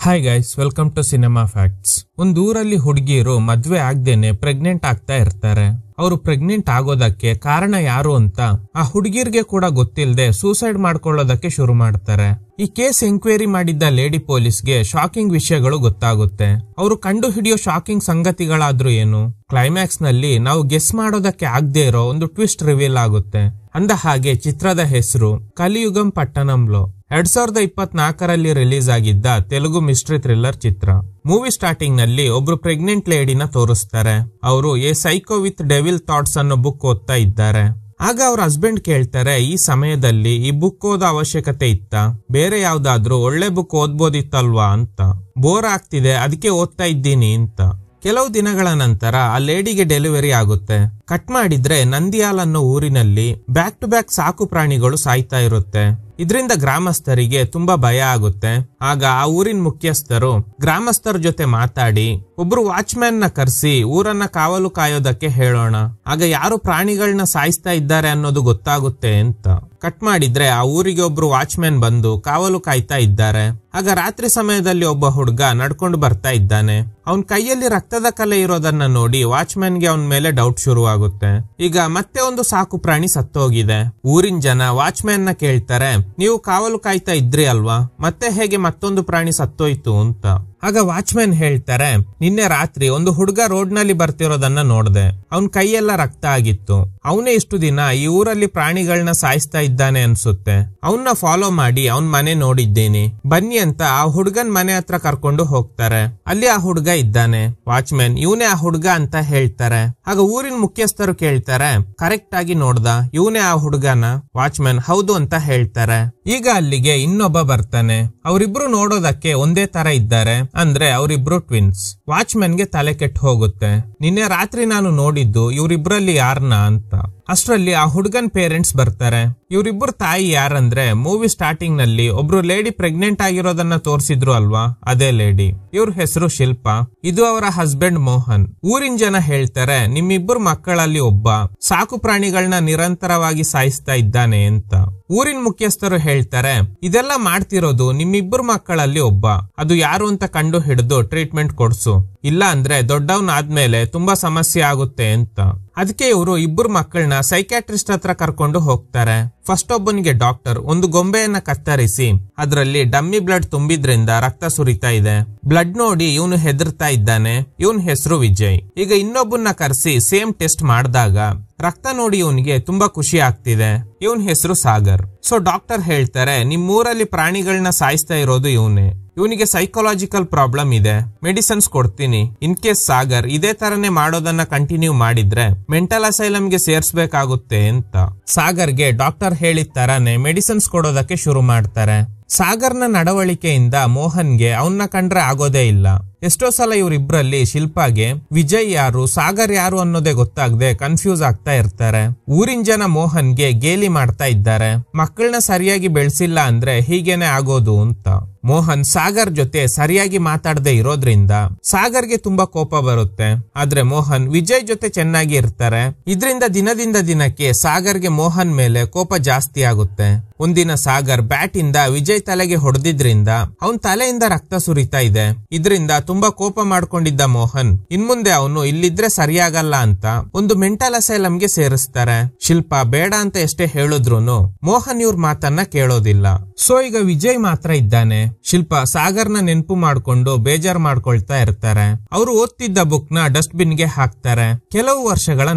Hi guys, welcome to cinema facts. ಒಂದೂರಲ್ಲಿ ಹುಡುಗಿಯರು ಮದ್ವೆ ಆಗ್ದೇನೆ ಪ್ರೆಗ್ನೆಂಟ್ ಆಗ್ತಾ ಇರ್ತಾರೆ. ಅವರು ಪ್ರೆಗ್ನೆಂಟ್ ಆಗೋದಕ್ಕೆ ಕಾರಣ ಯಾರು ಅಂತ ಆ ಹುಡುಗಿರ್ಗೆ ಕೂಡ ಗೊತ್ತಿಲ್ಲದೆ ಸೂಸೈಡ್ ಮಾಡ್ಕೊಳ್ಳೋದಕ್ಕೆ ಶುರು ಮಾಡ್ತಾರೆ. ಈ ಕೇಸ್ ಎಂಕ್ವೈರಿ ಮಾಡಿದ್ದ ಲೇಡಿ ಪೊಲೀಸ್ಗೆ ಶಾಕಿಂಗ್ ವಿಷಯಗಳು ಗೊತ್ತಾಗುತ್ತೆ. ಅವರು ಕಂಡು ಹಿಡಿಯೋ ಶಾಕಿಂಗ್ ಸಂಗತಿಗಳಾದ್ರೂ ಏನು? ಕ್ಲೈಮ್ಯಾಕ್ಸ್ ನಲ್ಲಿ ನಾವು ಗೆಸ್ ಮಾಡೋದಕ್ಕೆ ಆಗದೆ ಇರೋ ಒಂದು ಟ್ವಿಸ್ಟ್ ರಿವೀಲ್ ಆಗುತ್ತೆ. ಅಂದ ಹಾಗೆ ಚಿತ್ರದ ಹೆಸರು ಕಲಿಯುಗಂ ಪಟ್ಟಣಂಲೋ. 2024ರಲ್ಲಿ ರಿಲೀಸ್ ಆಗಿದ್ದ ತೆಲುಗು ಮಿಸ್ಟ್ರಿ ಥ್ರಿಲ್ಲರ್ ಚಿತ್ರ. ಮೂವಿ ಸ್ಟಾರ್ಟಿಂಗ್ ನಲ್ಲಿ ಒಬ್ರು ಪ್ರೆಗ್ನೆಂಟ್ ಲೇಡಿನ ತೋರಿಸ್ತಾರೆ. ಅವರು A psycho with devil thoughts ಅನ್ನೋ ಬುಕ್ ಓದ್ತಾ ಇದ್ದಾರೆ. ಆಗ ಅವ್ರ ಹಸ್ಬೆಂಡ್ ಕೇಳ್ತಾರೆ, ಈ ಸಮಯದಲ್ಲಿ ಈ ಬುಕ್ ಓದೋ ಅವಶ್ಯಕತೆ ಇತ್ತಾ? ಬೇರೆ ಯಾವ್ದಾದ್ರು ಒಳ್ಳೆ ಬುಕ್ ಓದ್ಬೋದಿತ್ತಲ್ವಾ ಅಂತ. ಬೋರ್ ಆಗ್ತಿದೆ, ಅದಕ್ಕೆ ಓದ್ತಾ ಇದ್ದೀನಿ ಅಂತ. ಕೆಲವು ದಿನಗಳ ನಂತರ ಆ ಲೇಡಿಗೆ ಡೆಲಿವರಿ ಆಗುತ್ತೆ. ಕಟ್ ಮಾಡಿದ್ರೆ ನಂದಿಯಾಲ್ ಅನ್ನೋ ಊರಿನಲ್ಲಿ ಬ್ಯಾಕ್ ಟು ಬ್ಯಾಕ್ ಸಾಕು ಪ್ರಾಣಿಗಳು ಸಾಯ್ತಾ ಇರುತ್ತೆ. ಇದರಿಂದ ಗ್ರಾಮಸ್ಥರಿಗೆ ತುಂಬಾ ಭಯ ಆಗುತ್ತೆ. ಆಗ ಆ ಊರಿನ ಮುಖ್ಯಸ್ಥರು ಗ್ರಾಮಸ್ಥರ ಜೊತೆ ಮಾತಾಡಿ ಒಬ್ರು ವಾಚ್ಮ್ಯಾನ್ ನ ಕರೆಸಿ ಊರನ್ನ ಕಾವಲು ಕಾಯೋದಕ್ಕೆ ಹೇಳೋಣ, ಆಗ ಯಾರು ಪ್ರಾಣಿಗಳನ್ನ ಸಾಯಿಸ್ತಾ ಇದ್ದಾರೆ ಅನ್ನೋದು ಗೊತ್ತಾಗುತ್ತೆ ಅಂತ. ಕಟ್ ಮಾಡಿದ್ರೆ ಆ ಊರಿಗೆ ಒಬ್ರು ವಾಚ್ಮ್ಯಾನ್ ಬಂದು ಕಾವಲು ಕಾಯ್ತಾ ಇದ್ದಾರೆ. ಆಗ ರಾತ್ರಿ ಸಮಯದಲ್ಲಿ ಒಬ್ಬ ಹುಡುಗ ನಡ್ಕೊಂಡು ಬರ್ತಾ ಇದ್ದಾನೆ. ಅವನ್ ಕೈಯಲ್ಲಿ ರಕ್ತದ ಕಲೆ ಇರೋದನ್ನ ನೋಡಿ ವಾಚ್ಮ್ಯಾನ್ಗೆ ಅವನ ಮೇಲೆ ಡೌಟ್ ಶುರುವಾಗುತ್ತೆ. ಈಗ ಮತ್ತೆ ಒಂದು ಸಾಕು ಪ್ರಾಣಿ ಸತ್ತೋಗಿದೆ. ಊರಿನ ಜನ ವಾಚ್ಮ್ಯಾನ್ ನ ಕೇಳ್ತಾರೆ, ನೀವು ಕಾವಲು ಕಾಯ್ತಾ ಇದ್ರಿ ಅಲ್ವಾ, ಮತ್ತೆ ಹೇಗೆ ಮತ್ತೊಂದು ಪ್ರಾಣಿ ಸತ್ತೋಯ್ತು ಅಂತ. ಆಗ ವಾಚ್ಮ್ಯಾನ್ ಹೇಳ್ತಾರೆ, ನಿನ್ನೆ ರಾತ್ರಿ ಒಂದು ಹುಡುಗ ರೋಡ್ ನಲ್ಲಿ ಬರ್ತಿರೋದನ್ನ ನೋಡ್ದೆ. ಅವನ್ ಕೈಯೆಲ್ಲ ರಕ್ತ ಆಗಿತ್ತು. ಅವನೇ ಇಷ್ಟು ದಿನ ಈ ಊರಲ್ಲಿ ಪ್ರಾಣಿಗಳನ್ನ ಸಾಯಿಸ್ತಾ ಇದ್ದಾನೆ ಅನ್ಸುತ್ತೆ. ಅವನ್ನ ಫಾಲೋ ಮಾಡಿ ಅವನ್ ಮನೆ ನೋಡಿದ್ದೀನಿ, ಬನ್ನಿ ಅಂತ ಆ ಹುಡುಗನ್ ಮನೆ ಹತ್ರ ಕರ್ಕೊಂಡು ಹೋಗ್ತಾರೆ. ಅಲ್ಲಿ ಆ ಹುಡುಗ ಇದ್ದಾನೆ. ವಾಚ್ಮ್ಯಾನ್ ಇವನೇ ಆ ಹುಡುಗ ಅಂತ ಹೇಳ್ತಾರೆ. ಆಗ ಊರಿನ ಮುಖ್ಯಸ್ಥರು ಕೇಳ್ತಾರೆ, ಕರೆಕ್ಟ್ ಆಗಿ ನೋಡ್ದ ಇವನೇ ಆ ಹುಡುಗನ? ವಾಚ್ಮ್ಯಾನ್ ಹೌದು ಅಂತ ಹೇಳ್ತಾರೆ. ಈಗ ಅಲ್ಲಿಗೆ ಇನ್ನೊಬ್ಬ ಬರ್ತಾನೆ. ಅವರಿಬ್ರು ನೋಡೋದಕ್ಕೆ ಒಂದೇ ತರ ಇದ್ದಾರೆ, ಅಂದ್ರೆ ಅವರಿಬ್ರು ಟ್ವಿನ್ಸ್. ವಾಚ್ಮ್ಯಾನ್ ಗೆ ತಲೆ ಕೆಟ್ಟು ಹೋಗುತ್ತೆ. ನಿನ್ನೆ ರಾತ್ರಿ ನಾನು ನೋಡಿದ್ದು ಇವರಿಬ್ರಲ್ಲಿ ಯಾರನ್ನ ಅಂತ. ಅಷ್ಟರಲ್ಲಿ ಆ ಹುಡುಗನ್ ಪೇರೆಂಟ್ಸ್ ಬರ್ತಾರೆ. ಇವರಿಬ್ಬರು ತಾಯಿ ಯಾರಂದ್ರೆ, ಮೂವಿ ಸ್ಟಾರ್ಟಿಂಗ್ ನಲ್ಲಿ ಒಬ್ರು ಲೇಡಿ ಪ್ರೆಗ್ನೆಂಟ್ ಆಗಿರೋದನ್ನ ತೋರಿಸಿದ್ರು ಅಲ್ವಾ, ಅದೇ ಲೇಡಿ. ಇವ್ರ ಹೆಸರು ಶಿಲ್ಪಾ, ಇದು ಅವರ ಹಸ್ಬೆಂಡ್ ಮೋಹನ್. ಊರಿನ ಜನ ಹೇಳ್ತಾರೆ, ನಿಮ್ಮಿಬ್ಬರು ಮಕ್ಕಳಲ್ಲಿ ಒಬ್ಬ ಸಾಕು ಪ್ರಾಣಿಗಳನ್ನ ನಿರಂತರವಾಗಿ ಸಾಯಿಸ್ತಾ ಇದ್ದಾನೆ ಅಂತ. ಊರಿನ ಮುಖ್ಯಸ್ಥರು ಹೇಳ್ತಾರೆ, ಇದೆಲ್ಲ ಮಾಡ್ತಿರೋದು ನಿಮ್ಮಿಬ್ಬರು ಮಕ್ಕಳಲ್ಲಿ ಒಬ್ಬ, ಅದು ಯಾರು ಅಂತ ಕಂಡು ಹಿಡಿದು ಟ್ರೀಟ್ಮೆಂಟ್ ಕೊಡ್ಸು, ಇಲ್ಲ ಅಂದ್ರೆ ದೊಡ್ಡವನ್ ಆದ್ಮೇಲೆ ತುಂಬಾ ಸಮಸ್ಯೆ ಆಗುತ್ತೆ ಅಂತ. ಅದಕ್ಕೆ ಇವರು ಇಬ್ಬರು ಮಕ್ಕಳನ್ನ ಸೈಕ್ಯಾಟ್ರಿಸ್ಟ್ ಹತ್ರ ಕರ್ಕೊಂಡು ಹೋಗ್ತಾರೆ. ಫಸ್ಟ್ ಒಬ್ಬನಿಗೆ ಡಾಕ್ಟರ್ ಒಂದು ಗೊಂಬೆಯನ್ನ ಕತ್ತರಿಸಿ ಅದರಲ್ಲಿ ಡಮ್ಮಿ ಬ್ಲಡ್ ತುಂಬಿದ್ರಿಂದ ರಕ್ತ ಸುರಿತಾ ಇದೆ. ಬ್ಲಡ್ ನೋಡಿ ಇವನು ಹೆದರ್ತಾ ಇದ್ದಾನೆ. ಇವನ್ ಹೆಸರು ವಿಜಯ್. ಈಗ ಇನ್ನೊಬ್ಬನ್ನ ಕರೆಸಿ ಸೇಮ್ ಟೆಸ್ಟ್ ಮಾಡಿದಾಗ ರಕ್ತ ನೋಡಿ ಇವನಿಗೆ ತುಂಬಾ ಖುಷಿ ಆಗ್ತಿದೆ. ಇವನ್ ಹೆಸರು ಸಾಗರ್. ಸೊ ಡಾಕ್ಟರ್ ಹೇಳ್ತಾರೆ, ನಿಮ್ಮೂರಲ್ಲಿ ಪ್ರಾಣಿಗಳನ್ನ ಸಾಯಿಸ್ತಾ ಇರೋದು ಇವನೇ, ಇವನಿಗೆ ಸೈಕಾಲಜಿಕಲ್ ಪ್ರಾಬ್ಲಮ್ ಇದೆ, ಮೆಡಿಸಿನ್ಸ್ ಕೊಡ್ತೀನಿ. ಇನ್ ಕೇಸ್ ಸಾಗರ್ ಇದೇ ತರನೇ ಮಾಡೋದನ್ನ ಕಂಟಿನ್ಯೂ ಮಾಡಿದ್ರೆ ಮೆಂಟಲ್ ಅಸೈಲಂಗೆ ಸೇರ್ಸ್ಬೇಕಾಗುತ್ತೆ ಅಂತ. ಸಾಗರ್ಗೆ ಡಾಕ್ಟರ್ ಹೇಳಿದ ತರಾನೇ ಮೆಡಿಸಿನ್ಸ್ ಕೊಡೋದಕ್ಕೆ ಶುರು ಮಾಡ್ತಾರೆ. ಸಾಗರ್ನ ನಡವಳಿಕೆಯಿಂದ ಮೋಹನ್ಗೆ ಅವನ್ನ ಕಂಡ್ರೆ ಆಗೋದೇ ಇಲ್ಲ. ಎಷ್ಟೋ ಸಲ ಇವರಿಬ್ರಲ್ಲಿ ಶಿಲ್ಪಾಗೆ ವಿಜಯ್ ಯಾರು ಸಾಗರ್ ಯಾರು ಅನ್ನೋದೇ ಗೊತ್ತಾಗದೆ ಕನ್ಫ್ಯೂಸ್ ಆಗ್ತಾ ಇರ್ತಾರೆ. ಊರಿನ ಜನ ಮೋಹನ್ಗೆ ಗೇಲಿ ಮಾಡ್ತಾ ಇದ್ದಾರೆ, ಮಕ್ಕಳನ್ನ ಸರಿಯಾಗಿ ಬೆಳೆಸಿಲ್ಲ ಅಂದ್ರೆ ಹೀಗೇನೆ ಆಗೋದು ಅಂತ. ಮೋಹನ್ ಸಾಗರ್ ಜೊತೆ ಸರಿಯಾಗಿ ಮಾತಾಡದೆ ಇರೋದ್ರಿಂದ ಸಾಗರ್ಗೆ ತುಂಬಾ ಕೋಪ ಬರುತ್ತೆ. ಆದ್ರೆ ಮೋಹನ್ ವಿಜಯ್ ಜೊತೆ ಚೆನ್ನಾಗಿ ಇರ್ತಾರೆ. ಇದರಿಂದ ದಿನದಿಂದ ದಿನಕ್ಕೆ ಸಾಗರ್ಗೆ ಮೋಹನ್ ಮೇಲೆ ಕೋಪ ಜಾಸ್ತಿ ಆಗುತ್ತೆ. ಒಂದಿನ ಸಾಗರ್ ಬ್ಯಾಟ್ ಇಂದ ವಿಜಯ್ ತಲೆಗೆ ಹೊಡೆದಿದ್ರಿಂದ ಅವನ್ ತಲೆಯಿಂದ ರಕ್ತ ಸುರಿತಾ ಇದೆ. ಇದರಿಂದ ತುಂಬಾ ಕೋಪ ಮಾಡ್ಕೊಂಡಿದ್ದ ಮೋಹನ್ ಇನ್ಮುಂದೆ ಅವನು ಇಲ್ಲಿದ್ರೆ ಸರಿಯಾಗಲ್ಲ ಅಂತ ಒಂದು ಮೆಂಟಲ್ ಅಸೈಲಂಗೆ ಸೇರಿಸ್ತಾರೆ. ಶಿಲ್ಪಾ ಬೇಡ ಅಂತ ಎಷ್ಟೇ ಹೇಳಿದ್ರುನು ಮೋಹನ್ ಇವ್ರ ಮಾತನ್ನ ಕೇಳೋದಿಲ್ಲ. ಸೊ ಈಗ ವಿಜಯ್ ಮಾತ್ರ ಇದ್ದಾನೆ. ಶಿಲ್ಪಾ ಸಾಗರ್ನ ನೆನಪು ಮಾಡ್ಕೊಂಡು ಬೇಜಾರ್ ಮಾಡ್ಕೊಳ್ತಾ ಇರ್ತಾರೆ. ಅವರು ಓದ್ತಿದ್ದ ಬುಕ್ ನ ಡಸ್ಟ್ ಬಿನ್ ಗೆ ಹಾಕ್ತಾರೆ. ಕೆಲವು ವರ್ಷಗಳ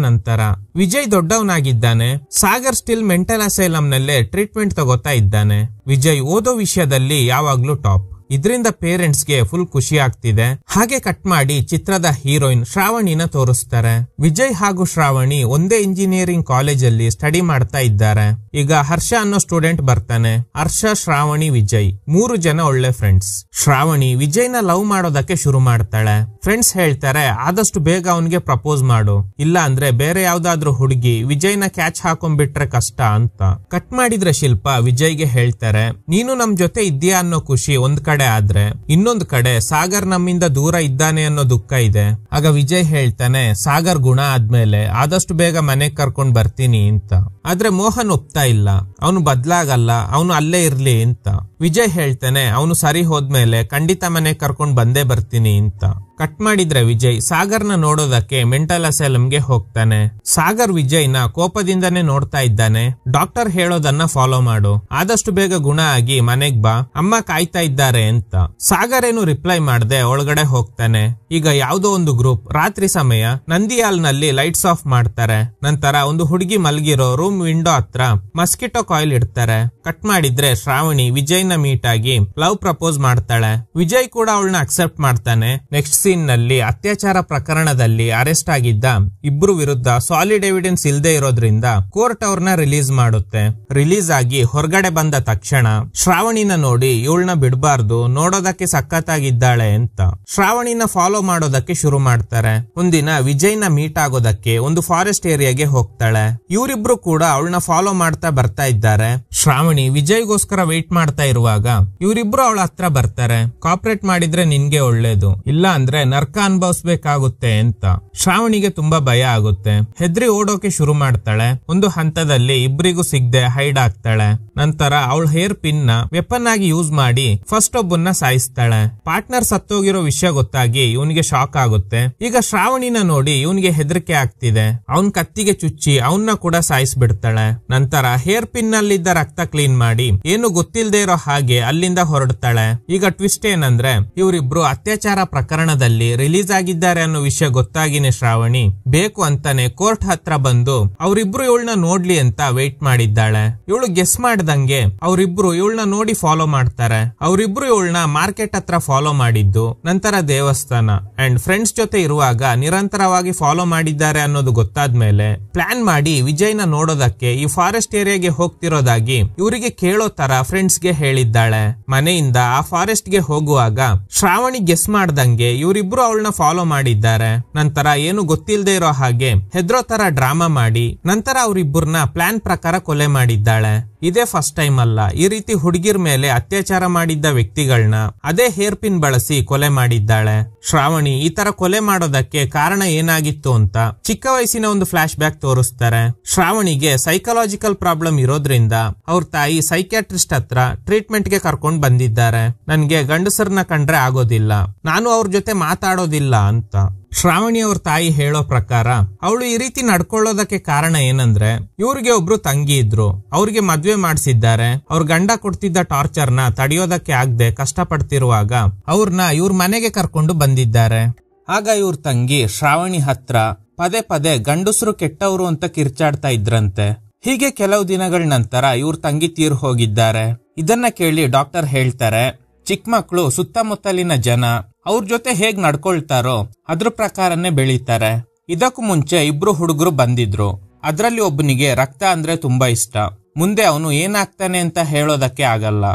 ನಂತರ ವಿಜಯ್ ದೊಡ್ಡವನಾಗಿದ್ದಾನೆ. ಸಾಗರ್ ಸ್ಟಿಲ್ ಮೆಂಟಲ್ ಅಸೈಲಂ ನಲ್ಲೇ ಟ್ರೀಟ್ಮೆಂಟ್ ತಗೋತಾ ಇದ್ದಾನೆ. ವಿಜಯ್ ಓದೋ ವಿಷಯದಲ್ಲಿ ಯಾವಾಗ್ಲೂ ಟಾಪ್. ಇದರಿಂದ ಪೇರೆಂಟ್ಸ್ ಗೆ ಫುಲ್ ಖುಷಿ ಆಗ್ತಿದೆ. ಹಾಗೆ ಕಟ್ ಮಾಡಿ ಚಿತ್ರದ ಹೀರೋಯಿನ್ ಶ್ರಾವಣಿನ ತೋರಿಸ್ತಾರೆ. ವಿಜಯ್ ಹಾಗೂ ಶ್ರಾವಣಿ ಒಂದೇ ಇಂಜಿನಿಯರಿಂಗ್ ಕಾಲೇಜ್ ಅಲ್ಲಿ ಸ್ಟಡಿ ಮಾಡ್ತಾ ಇದ್ದಾರೆ. ಈಗ ಹರ್ಷ ಅನ್ನೋ ಸ್ಟೂಡೆಂಟ್ ಬರ್ತಾನೆ. ಹರ್ಷ, ಶ್ರಾವಣಿ, ವಿಜಯ್ 3 ಜನ ಒಳ್ಳೆ ಫ್ರೆಂಡ್ಸ್. ಶ್ರಾವಣಿ ವಿಜಯ್ನ ಲವ್ ಮಾಡೋದಕ್ಕೆ ಶುರು ಮಾಡ್ತಾಳೆ. ಫ್ರೆಂಡ್ಸ್ ಹೇಳ್ತಾರೆ, ಆದಷ್ಟು ಬೇಗ ಅವನ್ಗೆ ಪ್ರಪೋಸ್ ಮಾಡು, ಇಲ್ಲ ಅಂದ್ರೆ ಬೇರೆ ಯಾವ್ದಾದ್ರು ಹುಡುಗಿ ವಿಜಯ್ನ ಕ್ಯಾಚ್ ಹಾಕೊಂಡ್ಬಿಟ್ರೆ ಕಷ್ಟ ಅಂತ. ಕಟ್ ಮಾಡಿದ್ರೆ ಶಿಲ್ಪಾ ವಿಜಯ್ಗೆ ಹೇಳ್ತಾರೆ, ನೀನು ನಮ್ ಜೊತೆ ಇದ್ದೀಯಾ ಅನ್ನೋ ಖುಷಿ ಒಂದ್ ಕಡೆ ಆದ್ರೆ ಇನ್ನೊಂದ್ ಕಡೆ ಸಾಗರ್ ನಮ್ಮಿಂದ ದೂರ ಇದ್ದಾನೆ ಅನ್ನೋ ದುಃಖ ಇದೆ. ಆಗ ವಿಜಯ್ ಹೇಳ್ತಾನೆ, ಸಾಗರ್ ಗುಣ ಆದ್ಮೇಲೆ ಆದಷ್ಟು ಬೇಗ ಮನೆಗ್ ಕರ್ಕೊಂಡ್ ಬರ್ತೀನಿ ಅಂತ. ಆದ್ರೆ ಮೋಹನ್ ಒಪ್ತಾ ಇಲ್ಲ, ಅವನು ಬದ್ಲಾಗಲ್ಲ, ಅವನು ಅಲ್ಲೇ ಇರ್ಲಿ ಅಂತ. ವಿಜಯ್ ಹೇಳ್ತಾನೆ ಅವನು ಸರಿ ಹೋದ್ಮೇಲೆ ಖಂಡಿತ ಮನೆ ಕರ್ಕೊಂಡ್ ಬಂದೇ ಬರ್ತೀನಿ ಅಂತ. ಕಟ್ ಮಾಡಿದ್ರೆ ವಿಜಯ್ ಸಾಗರ್ನ ನೋಡೋದಕ್ಕೆ ಮೆಂಟಲ್ ಅಸೈಲಂಗೆ ಹೋಗ್ತಾನೆ. ಸಾಗರ್ ವಿಜಯ್ನ ಕೋಪದಿಂದನೇ ನೋಡ್ತಾ ಇದ್ದಾನೆ. ಡಾಕ್ಟರ್ ಹೇಳೋದನ್ನ ಫಾಲೋ ಮಾಡು, ಆದಷ್ಟು ಬೇಗ ಗುಣ ಆಗಿ ಮನೆಗ್ ಬಾ, ಅಮ್ಮ ಕಾಯ್ತಾ ಇದ್ದಾರೆ ಅಂತ. ಸಾಗರ್ ಏನು ರಿಪ್ಲೈ ಮಾಡದೆ ಒಳಗಡೆ ಹೋಗ್ತಾನೆ. ಈಗ ಯಾವ್ದೋ ಒಂದು ಗ್ರೂಪ್ ರಾತ್ರಿ ಸಮಯ ನಂದಿಯಾಲ್ ನಲ್ಲಿ ಲೈಟ್ಸ್ ಆಫ್ ಮಾಡ್ತಾರೆ. ನಂತರ ಒಂದು ಹುಡುಗಿ ಮಲಗಿರೋ ರೂಮ್ ವಿಂಡೋ ಹತ್ರ ಮಸ್ಕಿಟೋ ಕಾಯಿಲ್ ಇಡ್ತಾರೆ. ಕಟ್ ಮಾಡಿದ್ರೆ ಶ್ರಾವಣಿ ವಿಜಯ್ನ ಮೀಟ್ ಆಗಿ ಲವ್ ಪ್ರಪೋಸ್ ಮಾಡ್ತಾಳೆ. ವಿಜಯ್ ಕೂಡ ಅವಳನ್ನ ಅಕ್ಸೆಪ್ಟ್ ಮಾಡ್ತಾನೆ. ನೆಕ್ಸ್ಟ್ ಸೀನ್ ನಲ್ಲಿ ಅತ್ಯಾಚಾರ ಪ್ರಕರಣದಲ್ಲಿ ಅರೆಸ್ಟ್ ಆಗಿದ್ದ ಇಬ್ರು ವಿರುದ್ಧ ಸಾಲಿಡ್ ಎವಿಡೆನ್ಸ್ ಇಲ್ದೇ ಇರೋದ್ರಿಂದ ಕೋರ್ಟ್ ಅವ್ರನ್ನ ರಿಲೀಸ್ ಮಾಡುತ್ತೆ. ರಿಲೀಸ್ ಆಗಿ ಹೊರಗಡೆ ಬಂದ ತಕ್ಷಣ ಶ್ರಾವಣಿನ ನೋಡಿ ಇವಳನ್ನ ಬಿಡಬಾರ್ದು, ನೋಡೋದಕ್ಕೆ ಸಖತ್ತಾಗಿದ್ದಾಳೆ ಅಂತ ಶ್ರಾವಣಿನ ಫಾಲೋ ಮಾಡೋದಕ್ಕೆ ಶುರು ಮಾಡ್ತಾರೆ. ಒಂದಿನ ವಿಜಯ್ನ ಮೀಟ್ ಆಗೋದಕ್ಕೆ ಒಂದು ಫಾರೆಸ್ಟ್ ಏರಿಯಾಗೆ ಹೋಗ್ತಾಳೆ. ಇವರಿಬ್ರು ಕೂಡ ಅವಳನ್ನ ಫಾಲೋ ಮಾಡ್ತಾ ಬರ್ತಾ ಇದ್ದಾರೆ. ಶ್ರಾವಣಿ ವಿಜಯ್ಗೋಸ್ಕರ ವೇಟ್ ಮಾಡ್ತಾ ಇರುವಾಗ ಇವರಿಬ್ರು ಅವಳ ಹತ್ರ ಬರ್ತಾರೆ. ಕಾಪರೇಟ್ ಮಾಡಿದ್ರೆ ನಿನ್ಗೆ ಒಳ್ಳೇದು, ಇಲ್ಲ ಅಂದ್ರೆ ನರ್ಕ ಅನುಭವಿಸ್ಬೇಕಾಗುತ್ತೆ ಅಂತ. ಶ್ರಾವಣಿಗೆ ತುಂಬಾ ಭಯ ಆಗುತ್ತೆ. ಹೆದ್ರಿ ಓಡೋಕೆ ಶುರು ಮಾಡ್ತಾಳೆ. ಒಂದು ಹಂತದಲ್ಲಿ ಇಬ್ರಿಗೂ ಸಿಗದೆ ಹೈಡ್ ಆಗ್ತಾಳೆ. ನಂತರ ಅವಳ ಹೇರ್ ಪಿನ್ ನ ವೆಪನ್ ಆಗಿ ಯೂಸ್ ಮಾಡಿ ಫಸ್ಟ್ ಒಬ್ಬನ್ನ ಸಾಯಿಸ್ತಾಳೆ. ಪಾರ್ಟ್ನರ್ ಸತ್ತೋಗಿರೋ ವಿಷಯ ಗೊತ್ತಾಗಿ ಇವನಿಗೆ ಶಾಕ್ ಆಗುತ್ತೆ. ಈಗ ಶ್ರಾವಣಿನ ನೋಡಿ ಇವನಿಗೆ ಹೆದರಿಕೆ ಆಗ್ತಿದೆ. ಅವನ್ ಕತ್ತಿಗೆ ಚುಚ್ಚಿ ಅವನ್ನ ಕೂಡ ಸಾಯಿಸ್ಬಿಡ್ತಾಳೆ. ನಂತರ ಹೇರ್ ಪಿನ್ ನಲ್ಲಿದ್ದ ರಕ್ತ ಕ್ಲೀನ್ ಮಾಡಿ ಏನು ಗೊತ್ತಿಲ್ಲದೆ ಇರೋ ಹಾಗೆ ಅಲ್ಲಿಂದ ಹೊರಡ್ತಾಳೆ. ಈಗ ಟ್ವಿಸ್ಟ್ ಏನಂದ್ರೆ ಇವರಿಬ್ರು ಅತ್ಯಾಚಾರ ಪ್ರಕರಣದಲ್ಲಿ ರಿಲೀಸ್ ಆಗಿದ್ದಾರೆ ಅನ್ನೋ ವಿಷಯ ಗೊತ್ತಾಗಿನೇ ಶ್ರಾವಣಿ ಬೇಕು ಅಂತಾನೆ ಕೋರ್ಟ್ ಹತ್ರ ಬಂದು ಅವರಿಬ್ರು ಇವಳನ್ನ ನೋಡ್ಲಿ ಅಂತ ವೇಟ್ ಮಾಡಿದ್ದಾಳೆ. ಇವಳು ಗೆಸ್ ಮಾಡ್ದಂಗೆ ಅವರಿಬ್ರು ಇವಳನ್ನ ನೋಡಿ ಫಾಲೋ ಮಾಡ್ತಾರೆ. ಅವರಿಬ್ರು ಇವಳನ್ನ ಮಾರ್ಕೆಟ್ ಹತ್ರ ಫಾಲೋ ಮಾಡಿದ್ದು, ನಂತರ ದೇವಸ್ಥಾನ ಅಂಡ್ ಫ್ರೆಂಡ್ಸ್ ಜೊತೆ ಇರುವಾಗ ನಿರಂತರವಾಗಿ ಫಾಲೋ ಮಾಡಿದ್ದಾರೆ ಅನ್ನೋದು ಗೊತ್ತಾದ್ಮೇಲೆ ಪ್ಲಾನ್ ಮಾಡಿ ವಿಜಯ್ನ ನೋಡೋದಕ್ಕೆ ಈ ಫಾರೆಸ್ಟ್ ಏರಿಯಾಗೆ ಹೋಗ್ತಿರೋದಾಗಿ ಇವರಿಗೆ ಕೇಳೋ ತರ ಫ್ರೆಂಡ್ಸ್ ಗೆ ಹೇಳಿದ್ದಾಳೆ. ಮನೆಯಿಂದ ಆ ಫಾರೆಸ್ಟ್ ಗೆ ಹೋಗುವಾಗ ಶ್ರಾವಣಿ ಗೆಸ್ ಮಾಡ್ದಂಗೆ ಇವರಿಬ್ರು ಅವಳನ್ನ ಫಾಲೋ ಮಾಡಿದ್ದಾರೆ. ನಂತರ ಏನು ಗೊತ್ತಿಲ್ಲದೆ ಇರೋ ಹಾಗೆ ಹೆದ್ರೋ ತರ ಡ್ರಾಮಾ ಮಾಡಿ ನಂತರ ಅವರಿಬ್ಬರನ್ನ ಪ್ಲಾನ್ ಪ್ರಕಾರ ಕೊಲೆ ಮಾಡಿದ್ದಾಳೆ. ಇದೇ ಫಸ್ಟ್ ಟೈಮ್ ಅಲ್ಲ, ಈ ರೀತಿ ಹುಡುಗಿರ್ ಮೇಲೆ ಅತ್ಯಾಚಾರ ಮಾಡಿದ್ದ ವ್ಯಕ್ತಿಗಳನ್ನ ಅದೇ ಹೇರ್ ಪಿನ್ ಬಳಸಿ ಕೊಲೆ ಮಾಡಿದ್ದಾಳೆ. ಶ್ರಾವಣಿ ಈ ತರ ಕೊಲೆ ಮಾಡೋದಕ್ಕೆ ಕಾರಣ ಏನಾಗಿತ್ತು ಅಂತ ಚಿಕ್ಕ ವಯಸ್ಸಿನ ಒಂದು ಫ್ಲಾಶ್ ಬ್ಯಾಕ್ ತೋರಿಸ್ತಾರೆ. ಶ್ರಾವಣಿಗೆ ಸೈಕಲಾಜಿಕಲ್ ಪ್ರಾಬ್ಲಮ್ ಇರೋದ್ರಿಂದ ಅವ್ರ ತಾಯಿ ಸೈಕ್ಯಾಟ್ರಿಸ್ಟ್ ಹತ್ರ ಟ್ರೀಟ್ಮೆಂಟ್ ಗೆ ಕರ್ಕೊಂಡ್ ಬಂದಿದ್ದಾರೆ. ನನ್ಗೆ ಗಂಡಸರನ್ನ ಕಂಡ್ರೆ ಆಗೋದಿಲ್ಲ, ನಾನು ಅವ್ರ ಜೊತೆ ಮಾತಾಡೋದಿಲ್ಲ ಅಂತ. ಶ್ರಾವಣಿ ಅವ್ರ ತಾಯಿ ಹೇಳೋ ಪ್ರಕಾರ ಅವಳು ಈ ರೀತಿ ನಡ್ಕೊಳ್ಳೋದಕ್ಕೆ ಕಾರಣ ಏನಂದ್ರೆ ಇವ್ರಿಗೆ ಒಬ್ರು ತಂಗಿ ಇದ್ರು, ಅವ್ರಿಗೆ ಮದ್ವೆ ಮಾಡಿಸಿದ್ದಾರೆ. ಅವ್ರ ಗಂಡ ಕೊಡ್ತಿದ್ದ ಟಾರ್ಚರ್ ನ ತಡೆಯೋದಕ್ಕೆ ಆಗದೆ ಕಷ್ಟಪಡ್ತಿರುವಾಗ ಅವ್ರನ್ನ ಇವ್ರ ಮನೆಗೆ ಕರ್ಕೊಂಡು ಬಂದಿದ್ದಾರೆ. ಆಗ ಇವ್ರ ತಂಗಿ ಶ್ರಾವಣಿ ಹತ್ರ ಪದೇ ಪದೇ ಗಂಡಸರು ಕೆಟ್ಟವರು ಅಂತ ಕಿರ್ಚಾಡ್ತಾ ಇದ್ರಂತೆ. ಹೀಗೆ ಕೆಲವು ದಿನಗಳ ನಂತರ ಇವ್ರ ತಂಗಿ ತೀರ್ ಹೋಗಿದ್ದಾರೆ. ಇದನ್ನ ಕೇಳಿ ಡಾಕ್ಟರ್ ಹೇಳ್ತಾರೆ, ಚಿಕ್ಕ ಮಕ್ಕಳು ಸುತ್ತಮುತ್ತಲಿನ ಜನ ಅವ್ರ ಜೊತೆ ಹೇಗ್ ನಡ್ಕೊಳ್ತಾರೋ ಅದ್ರ ಪ್ರಕಾರನೇ ಬೆಳೀತಾರೆ. ಇದಕ್ಕೂ ಮುಂಚೆ ಇಬ್ರು ಹುಡುಗರು ಬಂದಿದ್ರು. ಅದ್ರಲ್ಲಿ ಒಬ್ಬನಿಗೆ ರಕ್ತ ಅಂದ್ರೆ ತುಂಬಾ ಇಷ್ಟ. ಮುಂದೆ ಅವನು ಏನಾಗ್ತಾನೆ ಅಂತ ಹೇಳೋದಕ್ಕೆ ಆಗಲ್ಲ.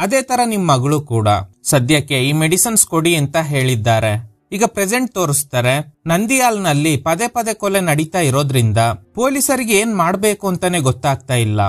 ಅದೇ ತರ ನಿಮ್ ಮಗಳು ಕೂಡ. ಸದ್ಯಕ್ಕೆ ಈ ಮೆಡಿಸಿನ್ಸ್ ಕೊಡಿ ಅಂತ ಹೇಳಿದ್ದಾರೆ. ಈಗ ಪ್ರೆಸೆಂಟ್ ತೋರಿಸ್ತಾರೆ. ನಂದಿಯಾಲ್ ನಲ್ಲಿ ಪದೇ ಪದೇ ಕೊಲೆ ನಡೀತಾ ಇರೋದ್ರಿಂದ ಪೊಲೀಸರಿಗೆ ಏನ್ ಮಾಡ್ಬೇಕು ಅಂತಾನೆ ಗೊತ್ತಾಗ್ತಾ ಇಲ್ಲ.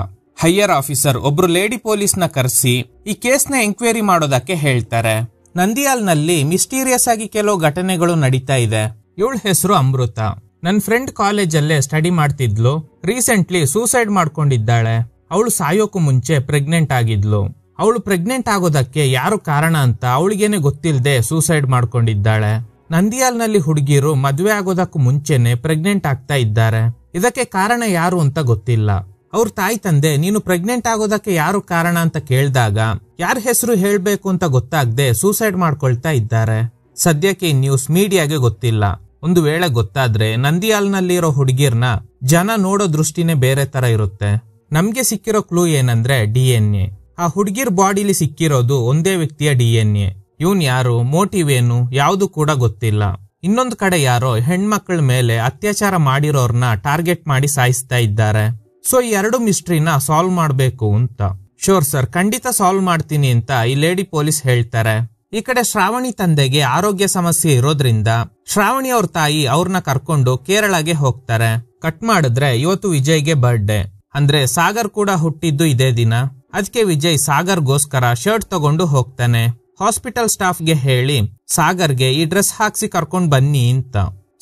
ಹೈಯರ್ ಆಫೀಸರ್ ಒಬ್ರು ಲೇಡಿ ಪೊಲೀಸ್ ನ ಕರೆಸಿ ಈ ಕೇಸ್ ನ ಎಂಕ್ವೈರಿ ಮಾಡೋದಕ್ಕೆ ಹೇಳ್ತಾರೆ. ನಂದಿಯಾಲ್ ನಲ್ಲಿ ಮಿಸ್ಟೀರಿಯಸ್ ಆಗಿ ಕೆಲವು ಘಟನೆಗಳು ನಡೀತಾ ಇದೆ. ಇವಳ ಹೆಸರು ಅಮೃತ. ನನ್ ಫ್ರೆಂಡ್ ಕಾಲೇಜಲ್ಲೇ ಸ್ಟಡಿ ಮಾಡ್ತಿದ್ಲು. ರೀಸೆಂಟ್ಲಿ ಸೂಸೈಡ್ ಮಾಡ್ಕೊಂಡಿದ್ದಾಳೆ. ಅವಳು ಸಾಯೋಕು ಮುಂಚೆ ಪ್ರೆಗ್ನೆಂಟ್ ಆಗಿದ್ಲು. ಅವಳು ಪ್ರೆಗ್ನೆಂಟ್ ಆಗೋದಕ್ಕೆ ಯಾರು ಕಾರಣ ಅಂತ ಅವಳಿಗೇನೆ ಗೊತ್ತಿಲ್ಲದೆ ಸೂಸೈಡ್ ಮಾಡ್ಕೊಂಡಿದ್ದಾಳೆ. ನಂದಿಯಾಲ್ ನಲ್ಲಿ ಹುಡುಗಿರು ಮದ್ವೆ ಆಗೋದಕ್ಕೂ ಮುಂಚೆನೆ ಪ್ರೆಗ್ನೆಂಟ್ ಆಗ್ತಾ ಇದ್ದಾರೆ. ಇದಕ್ಕೆ ಕಾರಣ ಯಾರು ಅಂತ ಗೊತ್ತಿಲ್ಲ. ಅವ್ರ ತಾಯಿ ತಂದೆ ನೀನು ಪ್ರೆಗ್ನೆಂಟ್ ಆಗೋದಕ್ಕೆ ಯಾರು ಕಾರಣ ಅಂತ ಕೇಳಿದಾಗ ಯಾರ ಹೆಸರು ಹೇಳ್ಬೇಕು ಅಂತ ಗೊತ್ತಾಗದೆ ಸೂಸೈಡ್ ಮಾಡ್ಕೊಳ್ತಾ ಇದ್ದಾರೆ. ಸದ್ಯಕ್ಕೆ ಈ ನ್ಯೂಸ್ ಮೀಡಿಯಾಗೆ ಗೊತ್ತಿಲ್ಲ. ಒಂದು ವೇಳೆ ಗೊತ್ತಾದ್ರೆ ನಂದಿಯಾಲ್ ನಲ್ಲಿರೋ ಹುಡುಗಿರ್ನ ಜನ ನೋಡೋ ದೃಷ್ಟಿನೇ ಬೇರೆ ತರ ಇರುತ್ತೆ. ನಮ್ಗೆ ಸಿಕ್ಕಿರೋ ಕ್ಲೂ ಏನಂದ್ರೆ DNA. ಆ ಹುಡುಗಿರ್ ಬಾಡಿಲಿ ಸಿಕ್ಕಿರೋದು ಒಂದೇ ವ್ಯಕ್ತಿಯ DNA. ಇವನ್ ಯಾರು, ಮೋಟಿವ್ ಏನು, ಯಾವುದು ಕೂಡ ಗೊತ್ತಿಲ್ಲ. ಇನ್ನೊಂದು ಕಡೆ ಯಾರೋ ಹೆಣ್ಮಕ್ಳ ಮೇಲೆ ಅತ್ಯಾಚಾರ ಮಾಡಿರೋರ್ನ ಟಾರ್ಗೆಟ್ ಮಾಡಿ ಸಾಯಿಸ್ತಾ ಇದ್ದಾರೆ. ಸೊ ಈ ಎರಡು ಮಿಸ್ಟ್ರಿನ ಸಾಲ್ವ್ ಮಾಡ್ಬೇಕು ಅಂತ. ಶೋರ್ ಸರ್, ಖಂಡಿತ ಸಾಲ್ವ್ ಮಾಡ್ತೀನಿ ಅಂತ ಈ ಲೇಡಿ ಪೊಲೀಸ್ ಹೇಳ್ತಾರೆ. ಈ ಕಡೆ ಶ್ರಾವಣಿ ತಂದೆಗೆ ಆರೋಗ್ಯ ಸಮಸ್ಯೆ ಇರೋದ್ರಿಂದ ಶ್ರಾವಣಿ ಅವ್ರ ತಾಯಿ ಅವ್ರನ್ನ ಕರ್ಕೊಂಡು ಕೇರಳಗೆ ಹೋಗ್ತಾರೆ. ಕಟ್ ಮಾಡಿದ್ರೆ ಇವತ್ತು ವಿಜಯ್ಗೆ ಬರ್ಡೇ. ಅಂದ್ರೆ ಸಾಗರ್ ಕೂಡ ಹುಟ್ಟಿದ್ದು ಇದೇ ದಿನ. ಅದಕ್ಕೆ ವಿಜಯ್ ಸಾಗರ್ಗೋಸ್ಕರ ಶರ್ಟ್ ತಗೊಂಡು ಹೋಗ್ತಾನೆ. ಹಾಸ್ಪಿಟಲ್ ಸ್ಟಾಫ್ಗೆ ಹೇಳಿ ಸಾಗರ್ಗೆ ಈ ಡ್ರೆಸ್ ಹಾಕ್ಸಿ ಕರ್ಕೊಂಡ್ ಬನ್ನಿ ಅಂತ.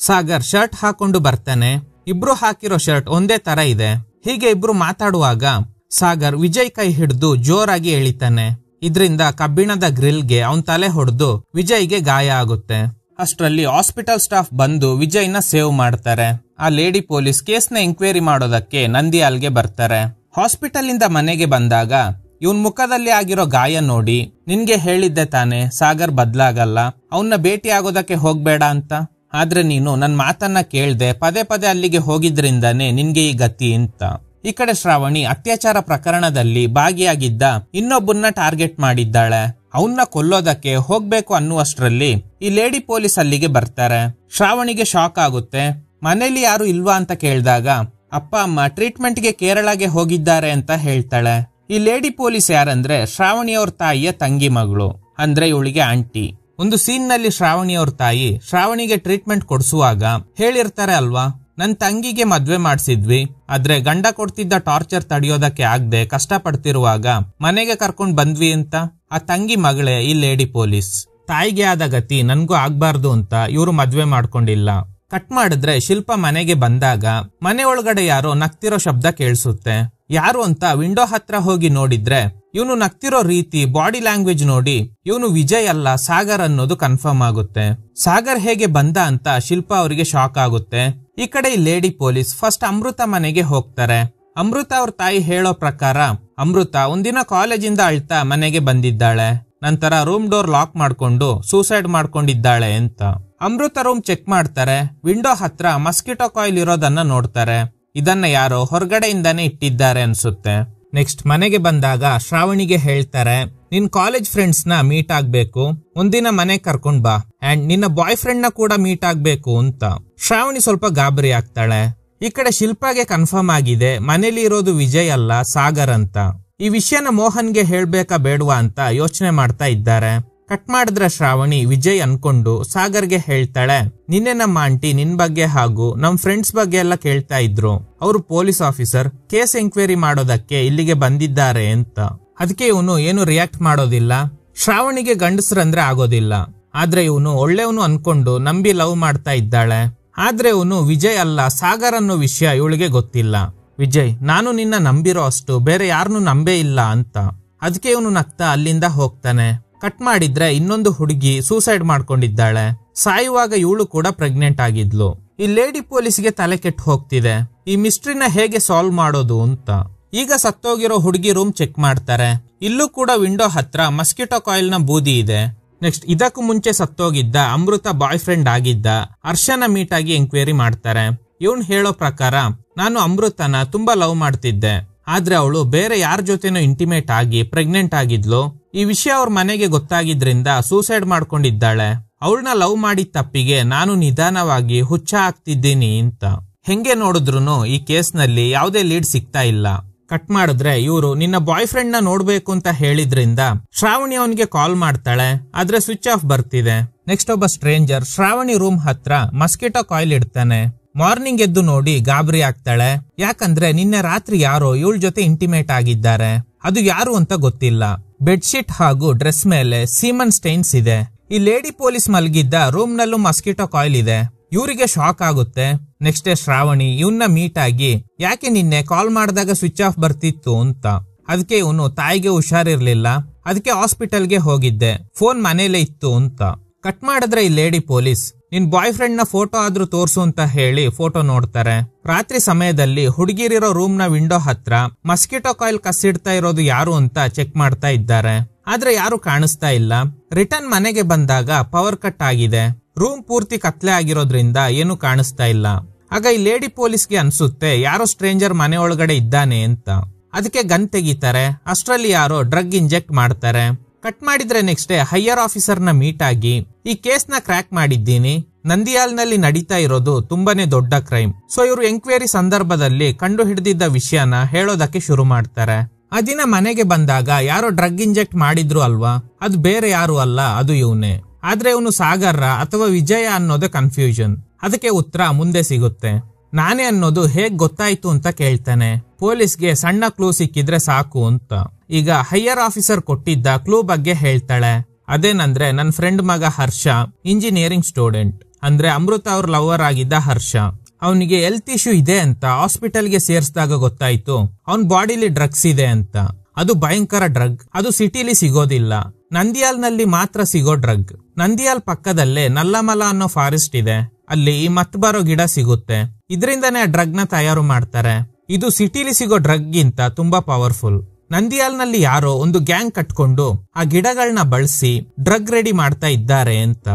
ಸಾಗರ್ ಶರ್ಟ್ ಹಾಕೊಂಡು ಬರ್ತಾನೆ. ಇಬ್ರು ಹಾಕಿರೋ ಶರ್ಟ್ ಒಂದೇ ತರ ಇದೆ. ಹೀಗೆ ಇಬ್ರು ಮಾತಾಡುವಾಗ ಸಾಗರ್ ವಿಜಯ್ ಕೈ ಹಿಡಿದು ಜೋರಾಗಿ ಎಳಿತಾನೆ. ಇದರಿಂದ ಕಬ್ಬಿಣದ ಗ್ರಿಲ್ಗೆ ಅವನ್ ತಲೆ ಹೊಡೆದು ವಿಜಯ್ಗೆ ಗಾಯ ಆಗುತ್ತೆ. ಅಷ್ಟರಲ್ಲಿ ಹಾಸ್ಪಿಟಲ್ ಸ್ಟಾಫ್ ಬಂದು ವಿಜಯ್ನ ಸೇವ್ ಮಾಡ್ತಾರೆ. ಆ ಲೇಡಿ ಪೊಲೀಸ್ ಕೇಸ್ನ ಎಂಕ್ವೈರಿ ಮಾಡೋದಕ್ಕೆ ನಂದಿಯಾಲ್ಗೆ ಬರ್ತಾರೆ. ಹಾಸ್ಪಿಟಲ್ ಇಂದ ಮನೆಗೆ ಬಂದಾಗ ಇವನ್ ಮುಖದಲ್ಲಿ ಆಗಿರೋ ಗಾಯ ನೋಡಿ, ನಿನ್ಗೆ ಹೇಳಿದ್ದೆ ತಾನೆ ಸಾಗರ್ ಬದ್ಲಾಗಲ್ಲ, ಅವನ್ನ ಭೇಟಿ ಆಗೋದಕ್ಕೆ ಹೋಗ್ಬೇಡ ಅಂತ. ಆದ್ರೆ ನೀನು ನನ್ ಮಾತನ್ನ ಕೇಳ್ದೆ ಪದೇ ಪದೇ ಅಲ್ಲಿಗೆ ಹೋಗಿದ್ರಿಂದಾನೆ ನಿನ್ಗೆ ಈ ಗತಿ ಅಂತ. ಈ ಕಡೆ ಶ್ರಾವಣಿ ಅತ್ಯಾಚಾರ ಪ್ರಕರಣದಲ್ಲಿ ಭಾಗಿಯಾಗಿದ್ದ ಇನ್ನೊಬ್ಬನ್ನ ಟಾರ್ಗೆಟ್ ಮಾಡಿದ್ದಾಳೆ. ಅವನ್ನ ಕೊಲ್ಲೋದಕ್ಕೆ ಹೋಗ್ಬೇಕು ಅನ್ನುವಷ್ಟರಲ್ಲಿ ಈ ಲೇಡಿ ಪೊಲೀಸ್ ಅಲ್ಲಿಗೆ ಬರ್ತಾರೆ. ಶ್ರಾವಣಿಗೆ ಶಾಕ್ ಆಗುತ್ತೆ. ಮನೇಲಿ ಯಾರು ಇಲ್ವಾ ಅಂತ ಕೇಳಿದಾಗ ಅಪ್ಪ ಅಮ್ಮ ಟ್ರೀಟ್ಮೆಂಟ್ಗೆ ಕೇರಳಗೆ ಹೋಗಿದ್ದಾರೆ ಅಂತ ಹೇಳ್ತಾಳೆ. ಈ ಲೇಡಿ ಪೊಲೀಸ್ ಯಾರಂದ್ರೆ ಶ್ರಾವಣಿಯವ್ರ ತಾಯಿಯ ತಂಗಿ ಮಗಳು, ಅಂದ್ರೆ ಇವಳಿಗೆ ಆಂಟಿ. ಒಂದು ಸೀನ್ ನಲ್ಲಿ ಶ್ರಾವಣಿಯವ್ರ ತಾಯಿ ಶ್ರಾವಣಿಗೆ ಟ್ರೀಟ್ಮೆಂಟ್ ಕೊಡಿಸುವಾಗ ಹೇಳಿರ್ತಾರೆ ಅಲ್ವಾ, ನನ್ ತಂಗಿಗೆ ಮದ್ವೆ ಮಾಡ್ಸಿದ್ವಿ, ಆದ್ರೆ ಗಂಡ ಕೊಡ್ತಿದ್ದ ಟಾರ್ಚರ್ ತಡೆಯೋದಕ್ಕೆ ಆಗದೆ ಕಷ್ಟ ಪಡ್ತಿರುವಾಗ ಮನೆಗೆ ಕರ್ಕೊಂಡ್ ಬಂದ್ವಿ ಅಂತ. ಆ ತಂಗಿ ಮಗಳೇ ಈ ಲೇಡಿ ಪೊಲೀಸ್. ತಾಯಿಗೆ ಆದ ಗತಿ ನನ್ಗೂ ಆಗ್ಬಾರ್ದು ಅಂತ ಇವ್ರು ಮದ್ವೆ ಮಾಡ್ಕೊಂಡಿಲ್ಲ. ಕಟ್ ಮಾಡಿದ್ರೆ ಶಿಲ್ಪ ಮನೆಗೆ ಬಂದಾಗ ಮನೆ ಒಳಗಡೆ ಯಾರೋ ನಗ್ತಿರೋ ಶಬ್ದ ಕೇಳಿಸುತ್ತೆ. ಯಾರು ಅಂತ ವಿಂಡೋ ಹತ್ರ ಹೋಗಿ ನೋಡಿದ್ರೆ ಇವನು ನಗ್ತಿರೋ ರೀತಿ, ಬಾಡಿ ಲ್ಯಾಂಗ್ವೇಜ್ ನೋಡಿ ಇವನು ವಿಜಯ್ ಅಲ್ಲ ಸಾಗರ್ ಅನ್ನೋದು ಕನ್ಫರ್ಮ್ ಆಗುತ್ತೆ. ಸಾಗರ್ ಹೇಗೆ ಬಂದ ಅಂತ ಶಿಲ್ಪ ಅವರಿಗೆ ಶಾಕ್ ಆಗುತ್ತೆ. ಈ ಕಡೆ ಈ ಲೇಡಿ ಪೊಲೀಸ್ ಫಸ್ಟ್ ಅಮೃತ ಮನೆಗೆ ಹೋಗ್ತಾರೆ. ಅಮೃತ ಅವ್ರ ತಾಯಿ ಹೇಳೋ ಪ್ರಕಾರ ಅಮೃತ ಒಂದಿನ ಕಾಲೇಜಿಂದ ಅಳ್ತಾ ಮನೆಗೆ ಬಂದಿದ್ದಾಳೆ. ನಂತರ ರೂಮ್ ಡೋರ್ ಲಾಕ್ ಮಾಡ್ಕೊಂಡು ಸೂಸೈಡ್ ಮಾಡ್ಕೊಂಡಿದ್ದಾಳೆ ಅಂತ. ಅಮೃತ ರೂಮ್ ಚೆಕ್ ಮಾಡ್ತಾರೆ. ವಿಂಡೋ ಹತ್ರ ಮಸ್ಕಿಟೋ ಕಾಯಿಲ್ ಇರೋದನ್ನ ನೋಡ್ತಾರೆ. ಇದನ್ನ ಯಾರೋ ಹೊರಗಡೆಯಿಂದಾನೇ ಇಟ್ಟಿದ್ದಾರೆ ಅನ್ಸುತ್ತೆ. ನೆಕ್ಸ್ಟ್ ಮನೆಗೆ ಬಂದಾಗ ಶ್ರಾವಣಿಗೆ ಹೇಳ್ತಾರೆ, ನಿನ್ ಕಾಲೇಜ್ ಫ್ರೆಂಡ್ಸ್ ನ ಮೀಟ್ ಆಗ್ಬೇಕು, ಒಂದಿನ ಮನೆ ಕರ್ಕೊಂಡ್ ಬಾ, ಅಂಡ್ ನಿನ್ನ ಬಾಯ್ ಫ್ರೆಂಡ್ ನ ಕೂಡ ಮೀಟ್ ಆಗ್ಬೇಕು ಅಂತ. ಶ್ರಾವಣಿ ಸ್ವಲ್ಪ ಗಾಬರಿ ಆಗ್ತಾಳೆ. ಈ ಕಡೆ ಶಿಲ್ಪಾಗೆ ಕನ್ಫರ್ಮ್ ಆಗಿದೆ ಮನೇಲಿ ಇರೋದು ವಿಜಯ್ ಅಲ್ಲ ಸಾಗರ್ ಅಂತ. ಈ ವಿಷಯನ ಮೋಹನ್ಗೆ ಹೇಳ್ಬೇಕಾ ಬೇಡವಾ ಅಂತ ಯೋಚನೆ ಮಾಡ್ತಾ ಇದ್ದಾರೆ. ಕಟ್ ಮಾಡಿದ್ರೆ ಶ್ರಾವಣಿ ವಿಜಯ್ ಅನ್ಕೊಂಡು ಸಾಗರ್ಗೆ ಹೇಳ್ತಾಳೆ, ನಿನ್ನೆ ನಮ್ಮ ಆಂಟಿ ನಿನ್ ಬಗ್ಗೆ ಹಾಗೂ ನಮ್ ಫ್ರೆಂಡ್ಸ್ ಬಗ್ಗೆ ಎಲ್ಲ ಕೇಳ್ತಾ ಇದ್ರು. ಅವರು ಪೊಲೀಸ್ ಆಫೀಸರ್, ಕೇಸ್ ಎಂಕ್ವೈರಿ ಮಾಡೋದಕ್ಕೆ ಇಲ್ಲಿಗೆ ಬಂದಿದ್ದಾರೆ ಅಂತ. ಅದಕ್ಕೆ ಇವನು ಏನು ರಿಯಾಕ್ಟ್ ಮಾಡೋದಿಲ್ಲ. ಶ್ರಾವಣಿಗೆ ಗಂಡಸ್ರಂದ್ರೆ ಆಗೋದಿಲ್ಲ, ಆದ್ರೆ ಇವನು ಒಳ್ಳೆಯವನು ಅನ್ಕೊಂಡು ನಂಬಿ ಲವ್ ಮಾಡ್ತಾ ಇದ್ದಾಳೆ. ಆದ್ರೆ ಇವನು ವಿಜಯ್ ಅಲ್ಲ ಸಾಗರ್ ಅನ್ನೋ ವಿಷಯ ಇವಳಿಗೆ ಗೊತ್ತಿಲ್ಲ. ವಿಜಯ್, ನಾನು ನಿನ್ನ ನಂಬಿರೋ ಅಷ್ಟು ಬೇರೆ ಯಾರನ್ನು ನಂಬೇ ಇಲ್ಲ ಅಂತ. ಅದಕ್ಕೆ ಇವನು ನಗ್ತಾ ಅಲ್ಲಿಂದ ಹೋಗ್ತಾನೆ. ಕಟ್ ಮಾಡಿದ್ರೆ ಇನ್ನೊಂದು ಹುಡುಗಿ ಸೂಸೈಡ್ ಮಾಡ್ಕೊಂಡಿದ್ದಾಳೆ. ಸಾಯುವಾಗ ಇವಳು ಕೂಡ ಪ್ರೆಗ್ನೆಂಟ್ ಆಗಿದ್ಲು. ಈ ಲೇಡಿ ಪೊಲೀಸ್ಗೆ ತಲೆ ಕೆಟ್ಟು ಹೋಗ್ತಿದೆ, ಈ ಮಿಸ್ಟ್ರಿನ ಹೇಗೆ ಸಾಲ್ವ್ ಮಾಡೋದು ಅಂತ. ಈಗ ಸತ್ತೋಗಿರೋ ಹುಡುಗಿ ರೂಮ್ ಚೆಕ್ ಮಾಡ್ತಾರೆ. ಇಲ್ಲೂ ಕೂಡ ವಿಂಡೋ ಹತ್ರ ಮಸ್ಕಿಟೋ ಕಾಯಿಲ್ ನ ಬೂದಿ ಇದೆ. ನೆಕ್ಸ್ಟ್ ಇದಕ್ಕೂ ಮುಂಚೆ ಸತ್ತೋಗಿದ್ದ ಅಮೃತ ಬಾಯ್ ಫ್ರೆಂಡ್ ಆಗಿದ್ದ ಹರ್ಷನ ಮೀಟ್ ಆಗಿ ಎಂಕ್ವೈರಿ ಮಾಡ್ತಾರೆ. ಇವನ್ ಹೇಳೋ ಪ್ರಕಾರ, ನಾನು ಅಮೃತನ ತುಂಬಾ ಲವ್ ಮಾಡ್ತಿದ್ದೆ, ಆದ್ರೆ ಅವಳು ಬೇರೆ ಯಾರ ಜೊತೆನೋ ಇಂಟಿಮೇಟ್ ಆಗಿ ಪ್ರೆಗ್ನೆಂಟ್ ಆಗಿದ್ಲು. ಈ ವಿಷಯ ಅವ್ರ ಮನೆಗೆ ಗೊತ್ತಾಗಿದ್ರಿಂದ ಸೂಸೈಡ್ ಮಾಡ್ಕೊಂಡಿದ್ದಾಳೆ. ಅವಳನ್ನ ಲವ್ ಮಾಡಿದ ತಪ್ಪಿಗೆ ನಾನು ನಿಧಾನವಾಗಿ ಹುಚ್ಚ ಆಗ್ತಿದ್ದೀನಿ ಅಂತ. ಹೆಂಗೆ ನೋಡಿದ್ರು ಈ ಕೇಸ್ ನಲ್ಲಿ ಯಾವುದೇ ಲೀಡ್ ಸಿಗ್ತಾ ಇಲ್ಲ. ಕಟ್ ಮಾಡಿದ್ರೆ ಇವರು ನಿನ್ನ ಬಾಯ್ ಫ್ರೆಂಡ್ ನ ನೋಡ್ಬೇಕು ಅಂತ ಹೇಳಿದ್ರಿಂದ ಶ್ರಾವಣಿ ಅವನಿಗೆ ಕಾಲ್ ಮಾಡ್ತಾಳೆ, ಆದ್ರೆ ಸ್ವಿಚ್ ಆಫ್ ಬರ್ತಿದೆ. ನೆಕ್ಸ್ಟ್ ಒಬ್ಬ ಸ್ಟ್ರೇಂಜರ್ ಶ್ರಾವಣಿ ರೂಮ್ ಹತ್ರ ಮಸ್ಕಿಟೋ ಕಾಯಿಲ್ ಇಡ್ತಾನೆ. ಮಾರ್ನಿಂಗ್ ಎದ್ದು ನೋಡಿ ಗಾಬರಿ ಆಗ್ತಾಳೆ. ಯಾಕಂದ್ರೆ ನಿನ್ನೆ ರಾತ್ರಿ ಯಾರೋ ಇವಳ ಜೊತೆ ಇಂಟಿಮೇಟ್ ಆಗಿದ್ದಾರೆ. ಅದು ಯಾರು ಅಂತ ಗೊತ್ತಿಲ್ಲ. ಬೆಡ್ಶೀಟ್ ಹಾಗೂ ಡ್ರೆಸ್ ಮೇಲೆ ಸೀಮನ್ ಸ್ಟೈನ್ಸ್ ಇದೆ. ಈ ಲೇಡಿ ಪೊಲೀಸ್ ಮಲಗಿದ್ದ ರೂಮ್ ನಲ್ಲೂ ಮಸ್ಕಿಟೋ ಕಾಯಿಲ್ ಇದೆ. ಇವರಿಗೆ ಶಾಕ್ ಆಗುತ್ತೆ. ನೆಕ್ಸ್ಟ್ ಡೇ ಶ್ರಾವಣಿ ಇವನ್ನ ಮೀಟ್ ಆಗಿ, ಯಾಕೆ ನಿನ್ನೆ ಕಾಲ್ ಮಾಡಿದಾಗ ಸ್ವಿಚ್ ಆಫ್ ಬರ್ತಿತ್ತು ಅಂತ. ಅದಕ್ಕೆ ಇವನು ತಾಯಿಗೆ ಹುಷಾರಿರ್ಲಿಲ್ಲ, ಅದಕ್ಕೆ ಹಾಸ್ಪಿಟಲ್ಗೆ ಹೋಗಿದ್ದೆ, ಫೋನ್ ಮನೇಲೆ ಇತ್ತು ಅಂತ. ಕಟ್ ಮಾಡಿದ್ರೆ ಈ ಲೇಡಿ ಪೊಲೀಸ್, ನಿನ್ ಬಾಯ್ ಫ್ರೆಂಡ್ ನ ಫೋಟೋ ಆದ್ರೂ ತೋರ್ಸು ಅಂತ ಹೇಳಿ ಫೋಟೋ ನೋಡ್ತಾರೆ. ರಾತ್ರಿ ಸಮಯದಲ್ಲಿ ಹುಡುಗಿರಿರೋ ರೂಮ್ ನ ವಿಂಡೋ ಹತ್ರ ಮಸ್ಕಿಟೋ ಕಾಯಿಲ್ ಕಸಿಡ್ತಾ ಇರೋದು ಯಾರು ಅಂತ ಚೆಕ್ ಮಾಡ್ತಾ ಇದ್ದಾರೆ. ಆದ್ರೆ ಯಾರು ಕಾಣಿಸ್ತಾ ಇಲ್ಲ. ರಿಟರ್ನ್ ಮನೆಗೆ ಬಂದಾಗ ಪವರ್ ಕಟ್ ಆಗಿದೆ. ರೂಮ್ ಪೂರ್ತಿ ಕತ್ಲೆ ಆಗಿರೋದ್ರಿಂದ ಏನು ಕಾಣಿಸ್ತಾ ಇಲ್ಲ. ಆಗ ಈ ಲೇಡಿ ಪೊಲೀಸ್ಗೆ ಅನ್ಸುತ್ತೆ ಯಾರೋ ಸ್ಟ್ರೇಂಜರ್ ಮನೆ ಒಳಗಡೆ ಇದ್ದಾನೆ ಅಂತ. ಅದಕ್ಕೆ ಗನ್ ತೆಗಿತಾರೆ. ಅಷ್ಟರಲ್ಲಿ ಯಾರೋ ಡ್ರಗ್ ಇಂಜೆಕ್ಟ್ ಮಾಡ್ತಾರೆ. ಕಟ್ ಮಾಡಿದ್ರೆ ನೆಕ್ಸ್ಟ್ ಡೇ ಹೈಯರ್ ಆಫೀಸರ್ ನ ಮೀಟ್ ಆಗಿ, ಈ ಕೇಸ್ ನ ಕ್ರ್ಯಾಕ್ ಮಾಡಿದ್ದೀನಿ, ನಂದಿಯಾಲ್ ನಲ್ಲಿ ನಡೀತಾ ಇರೋದು ತುಂಬಾನೇ ದೊಡ್ಡ ಕ್ರೈಮ್. ಸೊ ಇವರು ಎಂಕ್ವೈರಿ ಸಂದರ್ಭದಲ್ಲಿ ಕಂಡು ಹಿಡಿದಿದ್ದ ವಿಷಯನ ಹೇಳೋದಕ್ಕೆ ಶುರು ಮಾಡ್ತಾರೆ. ಆ ದಿನ ಮನೆಗೆ ಬಂದಾಗ ಯಾರೋ ಡ್ರಗ್ ಇಂಜೆಕ್ಟ್ ಮಾಡಿದ್ರು ಅಲ್ವಾ, ಅದು ಬೇರೆ ಯಾರು ಅಲ್ಲ, ಅದು ಇವನೇ. ಆದ್ರೆ ಇವನು ಸಾಗರ ಅಥವಾ ವಿಜಯ ಅನ್ನೋದು ಕನ್ಫ್ಯೂಷನ್. ಅದಕ್ಕೆ ಉತ್ತರ ಮುಂದೆ ಸಿಗುತ್ತೆ. ನಾನೇ ಅನ್ನೋದು ಹೇಗ್ ಗೊತ್ತಾಯ್ತು ಅಂತ ಕೇಳ್ತಾನೆ. ಪೊಲೀಸ್ಗೆ ಸಣ್ಣ ಕ್ಲೂ ಸಿಕ್ಕಿದ್ರೆ ಸಾಕು ಅಂತ. ಈಗ ಹೈಯರ್ ಆಫೀಸರ್ ಕೊಟ್ಟಿದ್ದ ಕ್ಲೂ ಬಗ್ಗೆ ಹೇಳ್ತಾಳೆ. ಅದೇನಂದ್ರೆ ನನ್ನ ಫ್ರೆಂಡ್ ಮಗ ಹರ್ಷ ಇಂಜಿನಿಯರಿಂಗ್ ಸ್ಟೂಡೆಂಟ್, ಅಂದ್ರೆ ಅಮೃತ ಅವ್ರ ಲವರ್ ಆಗಿದ್ದ ಹರ್ಷ. ಅವನಿಗೆ ಹೆಲ್ತ್ ಇಶ್ಯೂ ಇದೆ ಅಂತ ಹಾಸ್ಪಿಟಲ್ಗೆ ಸೇರಿಸಿದಾಗ ಗೊತ್ತಾಯ್ತು ಅವನ್ ಬಾಡಿಲಿ ಡ್ರಗ್ಸ್ ಇದೆ ಅಂತ. ಅದು ಭಯಂಕರ ಡ್ರಗ್. ಅದು ಸಿಟಿಲಿ ಸಿಗೋದಿಲ್ಲ, ನಂದಿಯಾಲ್ನಲ್ಲಿ ಮಾತ್ರ ಸಿಗೋ ಡ್ರಗ್. ನಂದಿಯಾಲ್ ಪಕ್ಕದಲ್ಲೇ ನಲ್ಲಮಲ ಅನ್ನೋ ಫಾರೆಸ್ಟ್ ಇದೆ. ಅಲ್ಲಿ ಈ ಮತ್ ಬರೋ ಗಿಡ ಸಿಗುತ್ತೆ. ಇದರಿಂದನೇ ಆ ಡ್ರಗ್ ನ ತಯಾರು ಮಾಡ್ತಾರೆ. ಇದು ಸಿಟಿಲಿ ಸಿಗೋ ಡ್ರಗ್ ಗಿಂತ ತುಂಬಾ ಪವರ್ಫುಲ್. ನಂದಿಯಾಲ್ನಲ್ಲಿ ಯಾರೋ ಒಂದು ಗ್ಯಾಂಗ್ ಕಟ್ಕೊಂಡು ಆ ಗಿಡಗಳನ್ನ ಬಳಸಿ ಡ್ರಗ್ ರೆಡಿ ಮಾಡ್ತಾ ಇದ್ದಾರೆ ಅಂತ.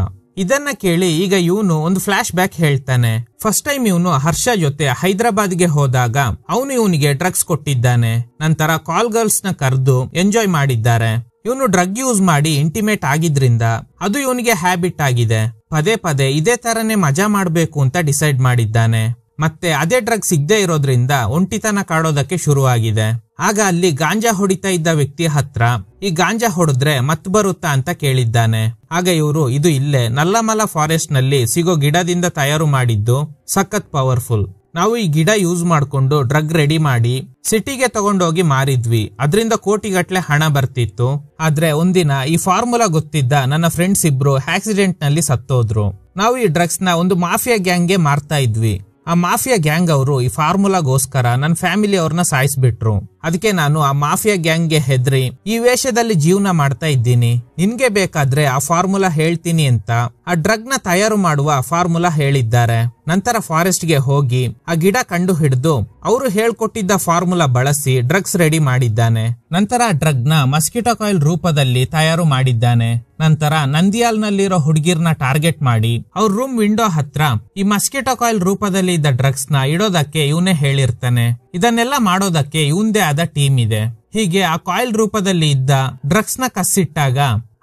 ಇದನ್ನ ಕೇಳಿ ಈಗ ಇವನು ಒಂದು ಫ್ಲಾಶ್ ಬ್ಯಾಕ್ ಹೇಳ್ತಾನೆ. ಫಸ್ಟ್ ಟೈಮ್ ಇವನು ಹರ್ಷ ಜೊತೆ ಹೈದರಾಬಾದ್ಗೆ ಹೋದಾಗ ಅವನು ಇವನಿಗೆ ಡ್ರಗ್ಸ್ ಕೊಟ್ಟಿದ್ದಾನೆ. ನಂತರ ಕಾಲ್ ಗರ್ಲ್ಸ್ ನ ಕರೆದು ಎಂಜಾಯ್ ಮಾಡಿದ್ದಾರೆ. ಇವನು ಡ್ರಗ್ ಯೂಸ್ ಮಾಡಿ ಇಂಟಿಮೇಟ್ ಆಗಿದ್ರಿಂದ ಅದು ಇವನಿಗೆ ಹ್ಯಾಬಿಟ್ ಆಗಿದೆ. ಪದೇ ಪದೇ ಇದೇ ತರನೇ ಮಜಾ ಮಾಡ್ಬೇಕು ಅಂತ ಡಿಸೈಡ್ ಮಾಡಿದ್ದಾನೆ. ಮತ್ತೆ ಅದೇ ಡ್ರಗ್ ಸಿಗದೆ ಇರೋದ್ರಿಂದ ಒಂಟಿತನ ಕಾಡೋದಕ್ಕೆ ಶುರುವಾಗಿದೆ. ಆಗ ಅಲ್ಲಿ ಗಾಂಜಾ ಹೊಡಿತಾ ಇದ್ದ ವ್ಯಕ್ತಿ ಹತ್ರ ಈ ಗಾಂಜಾ ಹೊಡೆದ್ರೆ ಮತ್ ಬರುತ್ತಾ ಅಂತ ಕೇಳಿದ್ದಾನೆ. ಆಗ ಇವರು ಇದು ಇಲ್ಲೇ ನಲ್ಲಮಲ ಫಾರೆಸ್ಟ್ ನಲ್ಲಿ ಸಿಗೋ ಗಿಡದಿಂದ ತಯಾರು ಮಾಡಿದ್ದು, ಸಖತ್ ಪವರ್ಫುಲ್. ನಾವು ಈ ಗಿಡ ಯೂಸ್ ಮಾಡ್ಕೊಂಡು ಡ್ರಗ್ ರೆಡಿ ಮಾಡಿ ಸಿಟಿಗೆ ತಗೊಂಡೋಗಿ ಮಾರಿದ್ವಿ. ಅದರಿಂದ ಕೋಟಿಗಟ್ಲೆ ಹಣ ಬರ್ತಿತ್ತು. ಆದ್ರೆ ಒಂದಿನ ಈ ಫಾರ್ಮುಲಾ ಗೊತ್ತಿದ್ದ ನನ್ನ ಫ್ರೆಂಡ್ಸ್ ಇಬ್ರು ಆಕ್ಸಿಡೆಂಟ್ ನಲ್ಲಿ ಸತ್ತೋದ್ರು. ನಾವು ಈ ಡ್ರಗ್ಸ್ ನ ಒಂದು ಮಾಫಿಯಾ ಗ್ಯಾಂಗ್ಗೆ ಮಾರ್ತಾ ಇದ್ವಿ. ಆ ಮಾಫಿಯಾ ಗ್ಯಾಂಗ್ ಅವರು ಈ ಫಾರ್ಮುಲಾಗೋಸ್ಕರ ನನ್ನ ಫ್ಯಾಮಿಲಿ ಅವ್ರನ್ನ ಸಾಯಿಸ್ಬಿಟ್ರು. ಅದಕ್ಕೆ ನಾನು ಆ ಮಾಫಿಯಾ ಗ್ಯಾಂಗ್ಗೆ ಹೆದ್ರಿ ಈ ವೇಷದಲ್ಲಿ ಜೀವನ ಮಾಡ್ತಾ ಇದ್ದೀನಿ. ನಿನ್ಗೆ ಬೇಕಾದ್ರೆ ಆ ಫಾರ್ಮುಲಾ ಹೇಳ್ತೀನಿ ಅಂತ ಆ ಡ್ರಗ್ ನ ತಯಾರು ಮಾಡುವ ಫಾರ್ಮುಲಾ ಹೇಳಿದ್ದಾರೆ. ನಂತರ ಫಾರೆಸ್ಟ್ ಗೆ ಹೋಗಿ ಆ ಗಿಡ ಕಂಡು ಹಿಡಿದು ಅವರು ಹೇಳ್ಕೊಟ್ಟಿದ್ದ ಫಾರ್ಮುಲಾ ಬಳಸಿ ಡ್ರಗ್ಸ್ ರೆಡಿ ಮಾಡಿದ್ದಾನೆ. ನಂತರ ಆ ಡ್ರಗ್ ನ ಮಸ್ಕಿಟೋ ಕಾಯಿಲ್ ರೂಪದಲ್ಲಿ ತಯಾರು ಮಾಡಿದ್ದಾನೆ. ನಂತರ ನಂದಿಯಾಲ್ ನಲ್ಲಿರೋ ಹುಡುಗಿರ್ನ ಟಾರ್ಗೆಟ್ ಮಾಡಿ ಅವ್ರ ರೂಮ್ ವಿಂಡೋ ಹತ್ರ ಈ ಮಸ್ಕಿಟೋ ಕಾಯಿಲ್ ರೂಪದಲ್ಲಿ ಇದ್ದ ಡ್ರಗ್ಸ್ ನ ಇಡೋದಕ್ಕೆ ಇವನೇ ಹೇಳಿರ್ತಾನೆ. ಇದನ್ನೆಲ್ಲ ಮಾಡೋದಕ್ಕೆ ಇವಂದೇ ಆದ ಟೀಮ್ ಇದೆ. ಹೀಗೆ ಆ ಕಾಯಿಲ್ ರೂಪದಲ್ಲಿ ಇದ್ದ ಡ್ರಗ್ಸ್ ನ ಕಸಿಟ್ಟಾಗ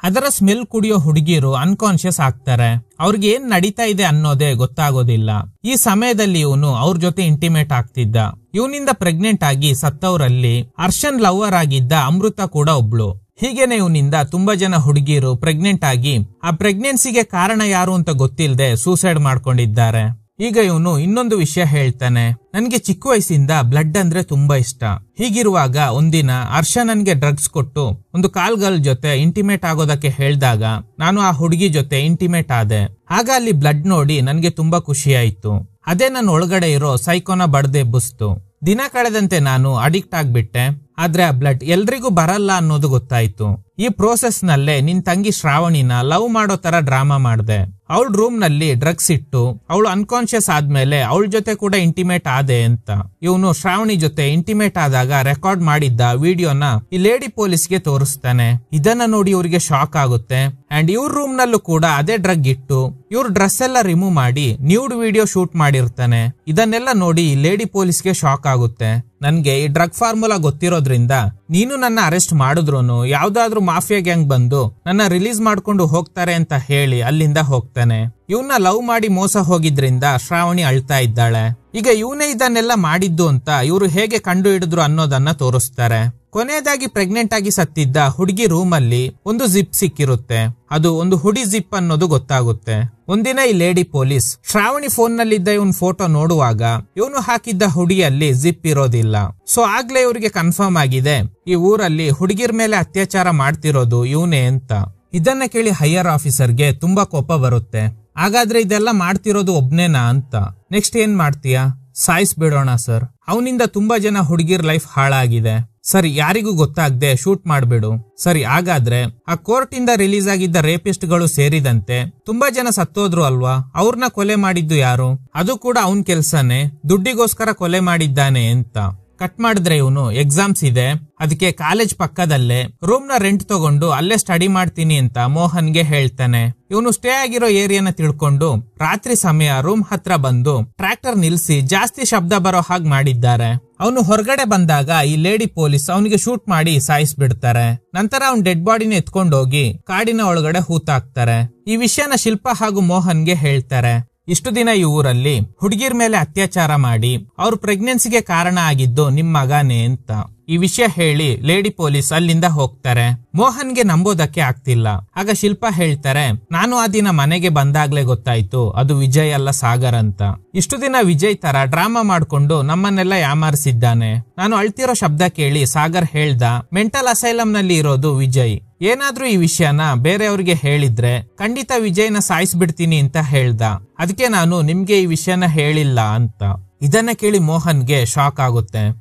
ಅದರ ಸ್ಮೆಲ್ ಕುಡಿಯೋ ಹುಡುಗಿರು ಅನ್ಕಾನ್ಶಿಯಸ್ ಆಗ್ತಾರೆ. ಅವ್ರಿಗೆ ಏನ್ ನಡೀತಾ ಇದೆ ಅನ್ನೋದೇ ಗೊತ್ತಾಗೋದಿಲ್ಲ. ಈ ಸಮಯದಲ್ಲಿ ಇವನು ಅವ್ರ ಜೊತೆ ಇಂಟಿಮೇಟ್ ಆಗ್ತಿದ್ದ. ಇವನಿಂದ ಪ್ರೆಗ್ನೆಂಟ್ ಆಗಿ ಸತ್ತವರಲ್ಲಿ ಹರ್ಷನ್ ಲವರ್ ಆಗಿದ್ದ ಅಮೃತ ಕೂಡ ಒಬ್ಳು. ಹೀಗೇನೆ ಇವನಿಂದ ತುಂಬಾ ಜನ ಹುಡುಗಿರು ಪ್ರೆಗ್ನೆಂಟ್ ಆಗಿ ಆ ಪ್ರೆಗ್ನೆನ್ಸಿಗೆ ಕಾರಣ ಯಾರು ಅಂತ ಗೊತ್ತಿಲ್ಲದೆ ಸೂಸೈಡ್ ಮಾಡ್ಕೊಂಡಿದ್ದಾರೆ. ಈಗ ಇವನು ಇನ್ನೊಂದು ವಿಷಯ ಹೇಳ್ತಾನೆ. ನನ್ಗೆ ಚಿಕ್ಕ ವಯಸ್ಸಿಂದ ಬ್ಲಡ್ ಅಂದ್ರೆ ತುಂಬಾ ಇಷ್ಟ. ಹೀಗಿರುವಾಗ ಒಂದಿನ ಹರ್ಷ ನನ್ಗೆ ಡ್ರಗ್ಸ್ ಕೊಟ್ಟು ಒಂದು ಕಾಲ್ ಗರ್ಲ್ ಜೊತೆ ಇಂಟಿಮೇಟ್ ಆಗೋದಕ್ಕೆ ಹೇಳ್ದಾಗ ನಾನು ಆ ಹುಡುಗಿ ಜೊತೆ ಇಂಟಿಮೇಟ್ ಆದೆ. ಆಗ ಅಲ್ಲಿ ಬ್ಲಡ್ ನೋಡಿ ನನ್ಗೆ ತುಂಬಾ ಖುಷಿ ಆಯ್ತು. ಅದೇ ನನ್ನ ಒಳಗಡೆ ಇರೋ ಸೈಕೋನ ಬಡ್ದೆಬ್ಬಿಸ್ತು. ದಿನ ಕಳೆದಂತೆ ನಾನು ಅಡಿಕ್ಟ್ ಆಗ್ಬಿಟ್ಟೆ. ಆದ್ರೆ ಆ ಬ್ಲಡ್ ಎಲ್ರಿಗೂ ಬರಲ್ಲ ಅನ್ನೋದು ಗೊತ್ತಾಯ್ತು. ಈ ಪ್ರೋಸೆಸ್ ನಲ್ಲೇ ನಿನ್ ತಂಗಿ ಶ್ರಾವಣಿನ ಲವ್ ಮಾಡೋ ತರ ಡ್ರಾಮಾ ಮಾಡ್ದೆ. ಅವಳ ರೂಮ್ ನಲ್ಲಿ ಡ್ರಗ್ಸ್ ಇಟ್ಟು ಅವಳು ಅನ್ಕಾನ್ಶಿಯಸ್ ಆದ್ಮೇಲೆ ಅವಳ ಜೊತೆ ಕೂಡ ಇಂಟಿಮೇಟ್ ಆದೆ ಅಂತ ಇವನು ಶ್ರಾವಣಿ ಜೊತೆ ಇಂಟಿಮೇಟ್ ಆದಾಗ ರೆಕಾರ್ಡ್ ಮಾಡಿದ್ದ ವಿಡಿಯೋನ ಈ ಲೇಡಿ ಪೊಲೀಸ್ಗೆ ತೋರಿಸ್ತಾನೆ. ಇದನ್ನ ನೋಡಿ ಇವ್ರಿಗೆ ಶಾಕ್ ಆಗುತ್ತೆ. ಅಂಡ್ ಇವ್ರ ರೂಮ್ ನಲ್ಲೂ ಕೂಡ ಅದೇ ಡ್ರಗ್ ಇಟ್ಟು ಇವ್ರ ಡ್ರೆಸ್ ಎಲ್ಲ ರಿಮೂವ್ ಮಾಡಿ ನ್ಯೂಡ್ ವಿಡಿಯೋ ಶೂಟ್ ಮಾಡಿರ್ತಾನೆ. ಇದನ್ನೆಲ್ಲ ನೋಡಿ ಲೇಡಿ ಪೊಲೀಸ್ಗೆ ಶಾಕ್ ಆಗುತ್ತೆ. ನನ್ಗೆ ಈ ಡ್ರಗ್ ಫಾರ್ಮುಲಾ ಗೊತ್ತಿರೋದ್ರಿಂದ ನೀನು ನನ್ನ ಅರೆಸ್ಟ್ ಮಾಡಿದ್ರು ಯಾವ್ದಾದ್ರು ಮಾಫಿಯಾ ಗ್ಯಾಂಗ್ ಬಂದು ನನ್ನ ರಿಲೀಸ್ ಮಾಡ್ಕೊಂಡು ಹೋಗ್ತಾರೆ ಅಂತ ಹೇಳಿ ಅಲ್ಲಿಂದ ಹೋಗ್ತಾನೆ. ಇವನ್ನ ಲವ್ ಮಾಡಿ ಮೋಸ ಹೋಗಿದ್ರಿಂದ ಶ್ರಾವಣಿ ಅಳ್ತಾ ಇದ್ದಾಳೆ. ಈಗ ಇವನೇ ಇದನ್ನೆಲ್ಲ ಮಾಡಿದ್ದು ಅಂತ ಇವರು ಹೇಗೆ ಕಂಡು ಹಿಡಿದ್ರು ಅನ್ನೋದನ್ನ ತೋರಿಸ್ತಾರೆ. ಕೊನೆಯದಾಗಿ ಪ್ರೆಗ್ನೆಂಟ್ ಆಗಿ ಸತ್ತಿದ್ದ ಹುಡುಗಿ ರೂಮ್ ಅಲ್ಲಿ ಒಂದು ಜಿಪ್ ಸಿಕ್ಕಿರುತ್ತೆ. ಅದು ಒಂದು ಹುಡಿ ಜಿಪ್ ಅನ್ನೋದು ಗೊತ್ತಾಗುತ್ತೆ. ಒಂದಿನ ಈ ಲೇಡಿ ಪೊಲೀಸ್ ಶ್ರಾವಣಿ ಫೋನ್ ನಲ್ಲಿದ್ದ ಇವನ್ ಫೋಟೋ ನೋಡುವಾಗ ಇವನು ಹಾಕಿದ್ದ ಹುಡಿಯಲ್ಲಿ ಜಿಪ್ ಇರೋದಿಲ್ಲ. ಸೊ ಆಗ್ಲೇ ಇವ್ರಿಗೆ ಕನ್ಫರ್ಮ್ ಆಗಿದೆ ಈ ಊರಲ್ಲಿ ಹುಡುಗಿರ್ ಮೇಲೆ ಅತ್ಯಾಚಾರ ಮಾಡ್ತಿರೋದು ಇವನೇ ಅಂತ. ಇದನ್ನ ಕೇಳಿ ಹೈಯರ್ ಆಫೀಸರ್ಗೆ ತುಂಬಾ ಕೋಪ ಬರುತ್ತೆ. ಹಾಗಾದ್ರೆ ಇದೆಲ್ಲ ಮಾಡ್ತಿರೋದು ಒಬ್ನೇನಾ ಅಂತ. ನೆಕ್ಸ್ಟ್ ಏನ್ ಮಾಡ್ತೀಯಾ? ಸಾಯಿಸ್ಬಿಡೋಣ ಸರ್, ಅವನಿಂದ ತುಂಬಾ ಜನ ಹುಡುಗಿರ್ ಲೈಫ್ ಹಾಳಾಗಿದೆ. ಸರಿ, ಯಾರಿಗೂ ಗೊತ್ತಾಗದೆ ಶೂಟ್ ಮಾಡ್ಬಿಡು. ಸರಿ, ಹಾಗಾದ್ರೆ ಆ ಕೋರ್ಟ್ ಇಂದ ರಿಲೀಸ್ ಆಗಿದ್ದ ರೇಪಿಸ್ಟ್ ಗಳು ಸೇರಿದಂತೆ ತುಂಬಾ ಜನ ಸತ್ತೋದ್ರು ಅಲ್ವಾ, ಅವ್ರನ್ನ ಕೊಲೆ ಮಾಡಿದ್ದು ಯಾರು? ಅದು ಕೂಡ ಅವನ್ ಕೆಲ್ಸನೇ, ದುಡ್ಡಿಗೋಸ್ಕರ ಕೊಲೆ ಮಾಡಿದ್ದಾನೆ ಅಂತ. ಕಟ್ ಮಾಡಿದ್ರೆ ಇವನು ಎಕ್ಸಾಮ್ಸ್ ಇದೆ, ಅದಕ್ಕೆ ಕಾಲೇಜ್ ಪಕ್ಕದಲ್ಲೇ ರೂಮ್ ನ ರೆಂಟ್ ತಗೊಂಡು ಅಲ್ಲೇ ಸ್ಟಡಿ ಮಾಡ್ತೀನಿ ಅಂತ ಮೋಹನ್ಗೆ ಹೇಳ್ತಾನೆ. ಇವನು ಸ್ಟೇ ಆಗಿರೋ ಏರಿಯಾನ ತಿಳ್ಕೊಂಡು ರಾತ್ರಿ ಸಮಯ ರೂಮ್ ಹತ್ರ ಬಂದು ಟ್ರ್ಯಾಕ್ಟರ್ ನಿಲ್ಸಿ ಜಾಸ್ತಿ ಶಬ್ದ ಬರೋ ಹಾಗೆ ಮಾಡಿದ್ದಾರೆ. ಅವನು ಹೊರಗಡೆ ಬಂದಾಗ ಈ ಲೇಡಿ ಪೊಲೀಸ್ ಅವನಿಗೆ ಶೂಟ್ ಮಾಡಿ ಸಾಯಿಸ್ಬಿಡ್ತಾರೆ. ನಂತರ ಅವ್ನ್ ಡೆಡ್ ಬಾಡಿನ ಎತ್ಕೊಂಡೋಗಿ ಕಾಡಿನ ಒಳಗಡೆ ಹೂತಾಕ್ತಾರೆ. ಈ ವಿಷಯನ ಶಿಲ್ಪಾ ಹಾಗೂ ಮೋಹನ್ಗೆ ಹೇಳ್ತಾರೆ. ಇಷ್ಟು ದಿನ ಈ ಊರಲ್ಲಿ ಹುಡುಗಿರ್ ಮೇಲೆ ಅತ್ಯಾಚಾರ ಮಾಡಿ ಅವ್ರ ಪ್ರೆಗ್ನೆನ್ಸಿಗೆ ಕಾರಣ ಆಗಿದ್ದು ನಿಮ್ ಮಗನೇ ಅಂತ ಈ ವಿಷಯ ಹೇಳಿ ಲೇಡಿ ಪೊಲೀಸ್ ಅಲ್ಲಿಂದ ಹೋಗ್ತಾರೆ. ಮೋಹನ್ಗೆ ನಂಬೋದಕ್ಕೆ ಆಗ್ತಿಲ್ಲ. ಆಗ ಶಿಲ್ಪಾ ಹೇಳ್ತಾರೆ, ನಾನು ಆ ದಿನ ಮನೆಗೆ ಬಂದಾಗ್ಲೇ ಗೊತ್ತಾಯ್ತು ಅದು ವಿಜಯ್ ಅಲ್ಲ ಸಾಗರ್ ಅಂತ. ಇಷ್ಟು ದಿನ ವಿಜಯ್ ತರ ಡ್ರಾಮಾ ಮಾಡ್ಕೊಂಡು ನಮ್ಮನ್ನೆಲ್ಲ ಯಾಮಾರಿಸಿದ್ದಾನೆ. ನಾನು ಅಳ್ತಿರೋ ಶಬ್ದ ಕೇಳಿ ಸಾಗರ್ ಹೇಳ್ದ ಮೆಂಟಲ್ ಅಸೈಲಂ ನಲ್ಲಿ ಇರೋದು ವಿಜಯ್. ಏನಾದ್ರೂ ಈ ವಿಷಯನ ಬೇರೆಯವ್ರಿಗೆ ಹೇಳಿದ್ರೆ ಖಂಡಿತ ವಿಜಯ್ನ ಸಾಯಿಸ್ಬಿಡ್ತೀನಿ ಅಂತ ಹೇಳ್ದ. ಅದಕ್ಕೆ ನಾನು ನಿಮ್ಗೆ ಈ ವಿಷಯನ ಹೇಳಿಲ್ಲ ಅಂತ. ಇದನ್ನ ಕೇಳಿ ಮೋಹನ್ಗೆ ಶಾಕ್ ಆಗುತ್ತೆ.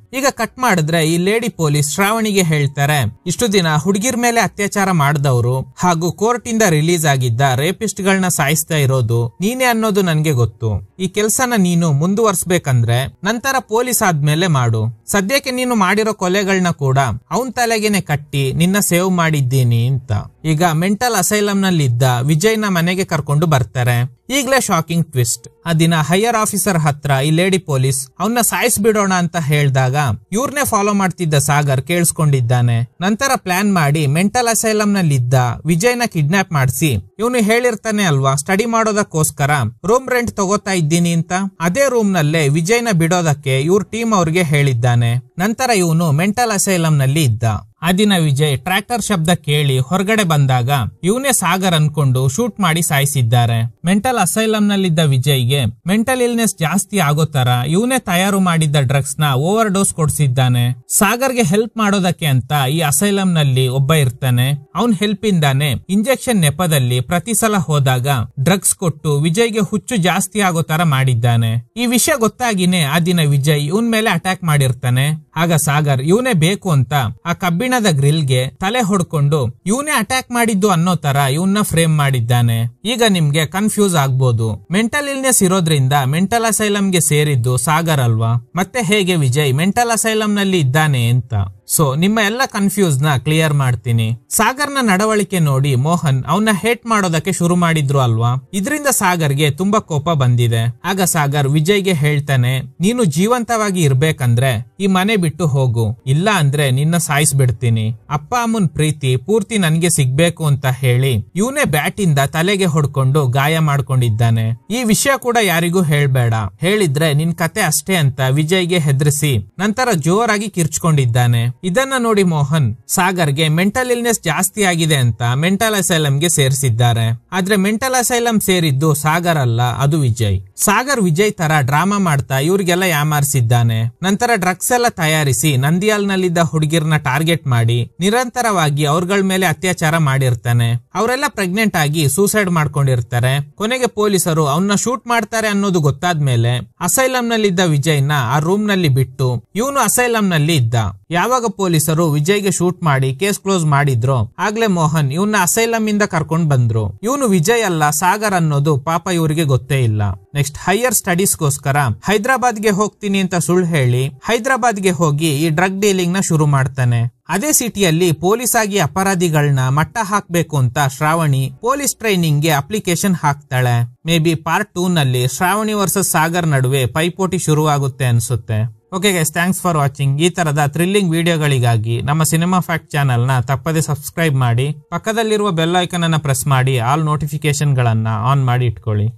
ಈಗ ಕಟ್ ಮಾಡಿದ್ರೆ ಈ ಲೇಡಿ ಪೊಲೀಸ್ ಶ್ರಾವಣಿಗೆ ಹೇಳ್ತಾರೆ, ಇಷ್ಟು ದಿನ ಹುಡುಗಿರ್ ಮೇಲೆ ಅತ್ಯಾಚಾರ ಮಾಡಿದವರು ಹಾಗೂ ಕೋರ್ಟ್ ಇಂದ ರಿಲೀಸ್ ಆಗಿದ್ದ ರೇಪಿಸ್ಟ್ ಗಳನ್ನ ಸಾಯಿಸ್ತಾ ಇರೋದು ನೀನೇ ಅನ್ನೋದು ನನ್ಗೆ ಗೊತ್ತು. ಈ ಕೆಲ್ಸನ ನೀನು ಮುಂದುವರ್ಸ್ಬೇಕಂದ್ರೆ ನಂತರ ಪೊಲೀಸ್ ಆದ್ಮೇಲೆ ಮಾಡು. ಸದ್ಯಕ್ಕೆ ನೀನು ಮಾಡಿರೋ ಕೊಲೆಗಳನ್ನ ಕೂಡ ಅವನ್ ತಲೆಗೆನೆ ಕಟ್ಟಿ ನಿನ್ನ ಸೇವ್ ಮಾಡಿದ್ದೀನಿ ಅಂತ. ಈಗ ಮೆಂಟಲ್ ಅಸೈಲಂ ನಲ್ಲಿ ಇದ್ದ ವಿಜಯ್ನ ಮನೆಗೆ ಕರ್ಕೊಂಡು ಬರ್ತಾರೆ. ಈಗ್ಲೇ ಶಾಕಿಂಗ್ ಟ್ವಿಸ್ಟ್. ಆ ದಿನ ಹೈಯರ್ ಆಫೀಸರ್ ಹತ್ರ ಈ ಲೇಡಿ ಪೊಲೀಸ್ ಅವನ್ನ ಸಾಯಿಸ್ಬಿಡೋಣ ಅಂತ ಹೇಳಿದಾಗ ಇವ್ರನ್ನೇ ಫಾಲೋ ಮಾಡ್ತಿದ್ದ ಸಾಗರ್ ಕೇಳಿಸ್ಕೊಂಡಿದ್ದಾನೆ. ನಂತರ ಪ್ಲಾನ್ ಮಾಡಿ ಮೆಂಟಲ್ ಅಸೈಲಂ ನಲ್ಲಿ ಇದ್ದ ವಿಜಯ್ನ ಕಿಡ್ನಾಪ್ ಮಾಡಿಸಿ ಇವನು ಹೇಳಿರ್ತಾನೆ ಅಲ್ವಾ ಸ್ಟಡಿ ಮಾಡೋದಕ್ಕೋಸ್ಕರ ರೂಮ್ ರೆಂಟ್ ತಗೋತಾ ಇದ್ದೀನಿ ಅಂತ. ಅದೇ ರೂಮ್ ನಲ್ಲೇ ವಿಜಯ್ನ ಬಿಡೋದಕ್ಕೆ ಇವ್ರ ಟೀಮ್ ಅವ್ರಿಗೆ ಹೇಳಿದ್ದಾನೆ. ನಂತರ ಇವನು ಮೆಂಟಲ್ ಅಸೈಲಂ ನಲ್ಲಿ ಇದ್ದ. ಆ ದಿನ ವಿಜಯ್ ಟ್ರ್ಯಾಕ್ಟರ್ ಶಬ್ದ ಕೇಳಿ ಹೊರಗಡೆ ಬಂದಾಗ ಇವನೇ ಸಾಗರ್ ಅನ್ಕೊಂಡು ಶೂಟ್ ಮಾಡಿ ಸಾಯಿಸಿದ್ದಾರೆ. ಮೆಂಟಲ್ ಅಸೈಲಂ ನಲ್ಲಿದ್ದ ವಿಜಯ್ಗೆ ಮೆಂಟಲ್ ಇಲ್ನೆಸ್ ಜಾಸ್ತಿ ಆಗೋ ತರ ಇವನೇ ತಯಾರು ಮಾಡಿದ್ದ ಡ್ರಗ್ಸ್ ನ ಓವರ್ ಡೋಸ್ ಕೊಡ್ಸಿದ್ದಾನೆ. ಸಾಗರ್ಗೆ ಹೆಲ್ಪ್ ಮಾಡೋದಕ್ಕೆ ಅಂತ ಈ ಅಸೈಲಂ ನಲ್ಲಿ ಒಬ್ಬ ಇರ್ತಾನೆ. ಅವನ್ ಹೆಲ್ಪ್ ಇಂದಾನೆ ಇಂಜೆಕ್ಷನ್ ನೆಪದಲ್ಲಿ ಪ್ರತಿ ಸಲ ಹೋದಾಗ ಡ್ರಗ್ಸ್ ಕೊಟ್ಟು ವಿಜಯ್ಗೆ ಹುಚ್ಚು ಜಾಸ್ತಿ ಆಗೋ ತರ ಮಾಡಿದ್ದಾನೆ. ಈ ವಿಷಯ ಗೊತ್ತಾಗಿನೇ ಆ ದಿನ ವಿಜಯ್ ಇವನ್ ಮೇಲೆ ಅಟ್ಯಾಕ್ ಮಾಡಿರ್ತಾನೆ. ಆಗ ಸಾಗರ್ ಇವನೇ ಬೇಕು ಅಂತ ಆ ಕಬ್ಬಿಣದ ಗ್ರಿಲ್ಗೆ ತಲೆ ಹೊಡ್ಕೊಂಡು ಇವನೇ ಅಟ್ಯಾಕ್ ಮಾಡಿದ್ದು ಅನ್ನೋ ತರ ಇವನ್ನ ಫ್ರೇಮ್ ಮಾಡಿದ್ದಾನೆ. ಈಗ ನಿಮ್ಗೆ ಕನ್ಫ್ಯೂಸ್ ಆಗ್ಬೋದು, ಮೆಂಟಲ್ ಇಲ್ನೆಸ್ ಇರೋದ್ರಿಂದ ಮೆಂಟಲ್ ಅಸೈಲಂಗೆ ಸೇರಿದ್ದು ಸಾಗರ್ ಅಲ್ವಾ, ಮತ್ತೆ ಹೇಗೆ ವಿಜಯ್ ಮೆಂಟಲ್ ಅಸೈಲಂ ನಲ್ಲಿ ಇದ್ದಾನೆ ಅಂತ. ಸೊ ನಿಮ್ಮ ಎಲ್ಲ ಕನ್ಫ್ಯೂಸ್ ನ ಕ್ಲಿಯರ್ ಮಾಡ್ತೀನಿ. ಸಾಗರ್ನ ನಡವಳಿಕೆ ನೋಡಿ ಮೋಹನ್ ಅವನ್ನ ಹೇಟ್ ಮಾಡೋದಕ್ಕೆ ಶುರು ಮಾಡಿದ್ರು ಅಲ್ವಾ, ಇದರಿಂದ ಸಾಗರ್ಗೆ ತುಂಬಾ ಕೋಪ ಬಂದಿದೆ. ಆಗ ಸಾಗರ್ ವಿಜಯ್ಗೆ ಹೇಳ್ತಾನೆ, ನೀನು ಜೀವಂತವಾಗಿ ಇರ್ಬೇಕಂದ್ರೆ ಈ ಮನೆ ಬಿಟ್ಟು ಹೋಗು, ಇಲ್ಲ ಅಂದ್ರೆ ನಿನ್ನ ಸಾಯಿಸ್ಬಿಡ್ತೀನಿ. ಅಪ್ಪ ಅಮ್ಮನ್ ಪ್ರೀತಿ ಪೂರ್ತಿ ನನ್ಗೆ ಸಿಗ್ಬೇಕು ಅಂತ ಹೇಳಿ ಇವನೇ ಬ್ಯಾಟ್ ಇಂದ ತಲೆಗೆ ಹೊಡ್ಕೊಂಡು ಗಾಯ ಮಾಡ್ಕೊಂಡಿದ್ದಾನೆ. ಈ ವಿಷಯ ಕೂಡ ಯಾರಿಗೂ ಹೇಳ್ಬೇಡ, ಹೇಳಿದ್ರೆ ನಿನ್ ಕತೆ ಅಷ್ಟೇ ಅಂತ ವಿಜಯ್ಗೆ ಹೆದರಿಸಿ ನಂತರ ಜೋರಾಗಿ ಕಿರ್ಚ್ಕೊಂಡಿದ್ದಾನೆ. ಇದನ್ನ ನೋಡಿ ಮೋಹನ್ ಸಾಗರ್ಗೆ ಮೆಂಟಲ್ ಇಲ್ನೆಸ್ ಜಾಸ್ತಿ ಆಗಿದೆ ಅಂತ ಮೆಂಟಲ್ ಅಸೈಲಂಗೆ ಸೇರಿಸಿದ್ದಾರೆ. ಆದ್ರೆ ಮೆಂಟಲ್ ಅಸೈಲಂ ಸೇರಿದ್ದು ಸಾಗರ್ ಅಲ್ಲ, ಅದು ವಿಜಯ್. ಸಾಗರ್ ವಿಜಯ್ ತರ ಡ್ರಾಮಾ ಮಾಡ್ತಾ ಇವ್ರಿಗೆಲ್ಲ ಯಾಮಾರಿಸಿದ್ದಾನೆ. ನಂತರ ಡ್ರಗ್ಸ್ ಎಲ್ಲ ತಯಾರಿಸಿ ನಂದಿಯಾಲ್ ನಲ್ಲಿದ್ದ ಹುಡುಗಿರ್ನ ಟಾರ್ಗೆಟ್ ಮಾಡಿ ನಿರಂತರವಾಗಿ ಅವ್ರಗಳ ಮೇಲೆ ಅತ್ಯಾಚಾರ ಮಾಡಿರ್ತಾನೆ. ಅವರೆಲ್ಲ ಪ್ರೆಗ್ನೆಂಟ್ ಆಗಿ ಸೂಸೈಡ್ ಮಾಡ್ಕೊಂಡಿರ್ತಾರೆ. ಕೊನೆಗೆ ಪೊಲೀಸರು ಅವನ್ನ ಶೂಟ್ ಮಾಡ್ತಾರೆ ಅನ್ನೋದು ಗೊತ್ತಾದ್ಮೇಲೆ ಅಸೈಲಂ ನಲ್ಲಿದ್ದ ವಿಜಯ್ನ ಆ ರೂಮ್ ನಲ್ಲಿ ಬಿಟ್ಟು ಇವನು ಅಸೈಲಂ ನಲ್ಲಿ ಇದ್ದ. ಯಾವಾಗ ಪೊಲೀಸರು ವಿಜಯ್ಗೆ ಶೂಟ್ ಮಾಡಿ ಕೇಸ್ ಕ್ಲೋಸ್ ಮಾಡಿದ್ರು ಆಗ್ಲೇ ಮೋಹನ್ ಇವನ್ನ ಅಸೈಲಂ ಇಂದ ಕರ್ಕೊಂಡ್ ಬಂದ್ರು. ಇವನು ವಿಜಯ್ ಅಲ್ಲ ಸಾಗರ್ ಅನ್ನೋದು ಪಾಪ ಇವರಿಗೆ ಗೊತ್ತೇ ಇಲ್ಲ. ನೆಕ್ಸ್ಟ್ ಹೈಯರ್ ಸ್ಟಡೀಸ್ ಗೋಸ್ಕರ ಹೈದರಾಬಾದ್ಗೆ ಹೋಗ್ತೀನಿ ಅಂತ ಸುಳ್ಳು ಹೇಳಿ ಹೈದರಾಬಾದ್ಗೆ ಹೋಗಿ ಈ ಡ್ರಗ್ ಡೀಲಿಂಗ್ ನ ಶುರು ಮಾಡ್ತಾನೆ. ಅದೇ ಸಿಟಿಯಲ್ಲಿ ಪೊಲೀಸ್ ಆಗಿ ಅಪರಾಧಿಗಳನ್ನ ಮಟ್ಟ ಹಾಕ್ಬೇಕು ಅಂತ ಶ್ರಾವಣಿ ಪೊಲೀಸ್ ಟ್ರೈನಿಂಗ್ ಗೆ ಅಪ್ಲಿಕೇಶನ್ ಹಾಕ್ತಾಳೆ. ಮೇ ಬಿ ಪಾರ್ಟ್ 2 ನಲ್ಲಿ ಶ್ರಾವಣಿ ವರ್ಸಸ್ ಸಾಗರ್ ನಡುವೆ ಪೈಪೋಟಿ ಶುರುವಾಗುತ್ತೆ ಅನ್ಸುತ್ತೆ. Okay guys, thanks for watching. ಈ ತರದ ಥ್ರಿಲ್ಲಿಂಗ್ ವಿಡಿಯೋಗಳಿಗಾಗಿ ನಮ್ಮ ಸಿನಿಮಾ ಫ್ಯಾಕ್ಟ್ ಚಾನೆಲ್ ನ ತಪ್ಪದೆ ಸಬ್ಸ್ಕ್ರೈಬ್ ಮಾಡಿ, ಪಕ್ಕದಲ್ಲಿರುವ ಬೆಲ್ ಐಕನ್ ಅನ್ನ ಪ್ರೆಸ್ ಮಾಡಿ ಆಲ್ ನೋಟಿಫಿಕೇಶನ್ ಗಳನ್ನ ಆನ್ ಮಾಡಿ ಇಟ್ಕೊಳ್ಳಿ.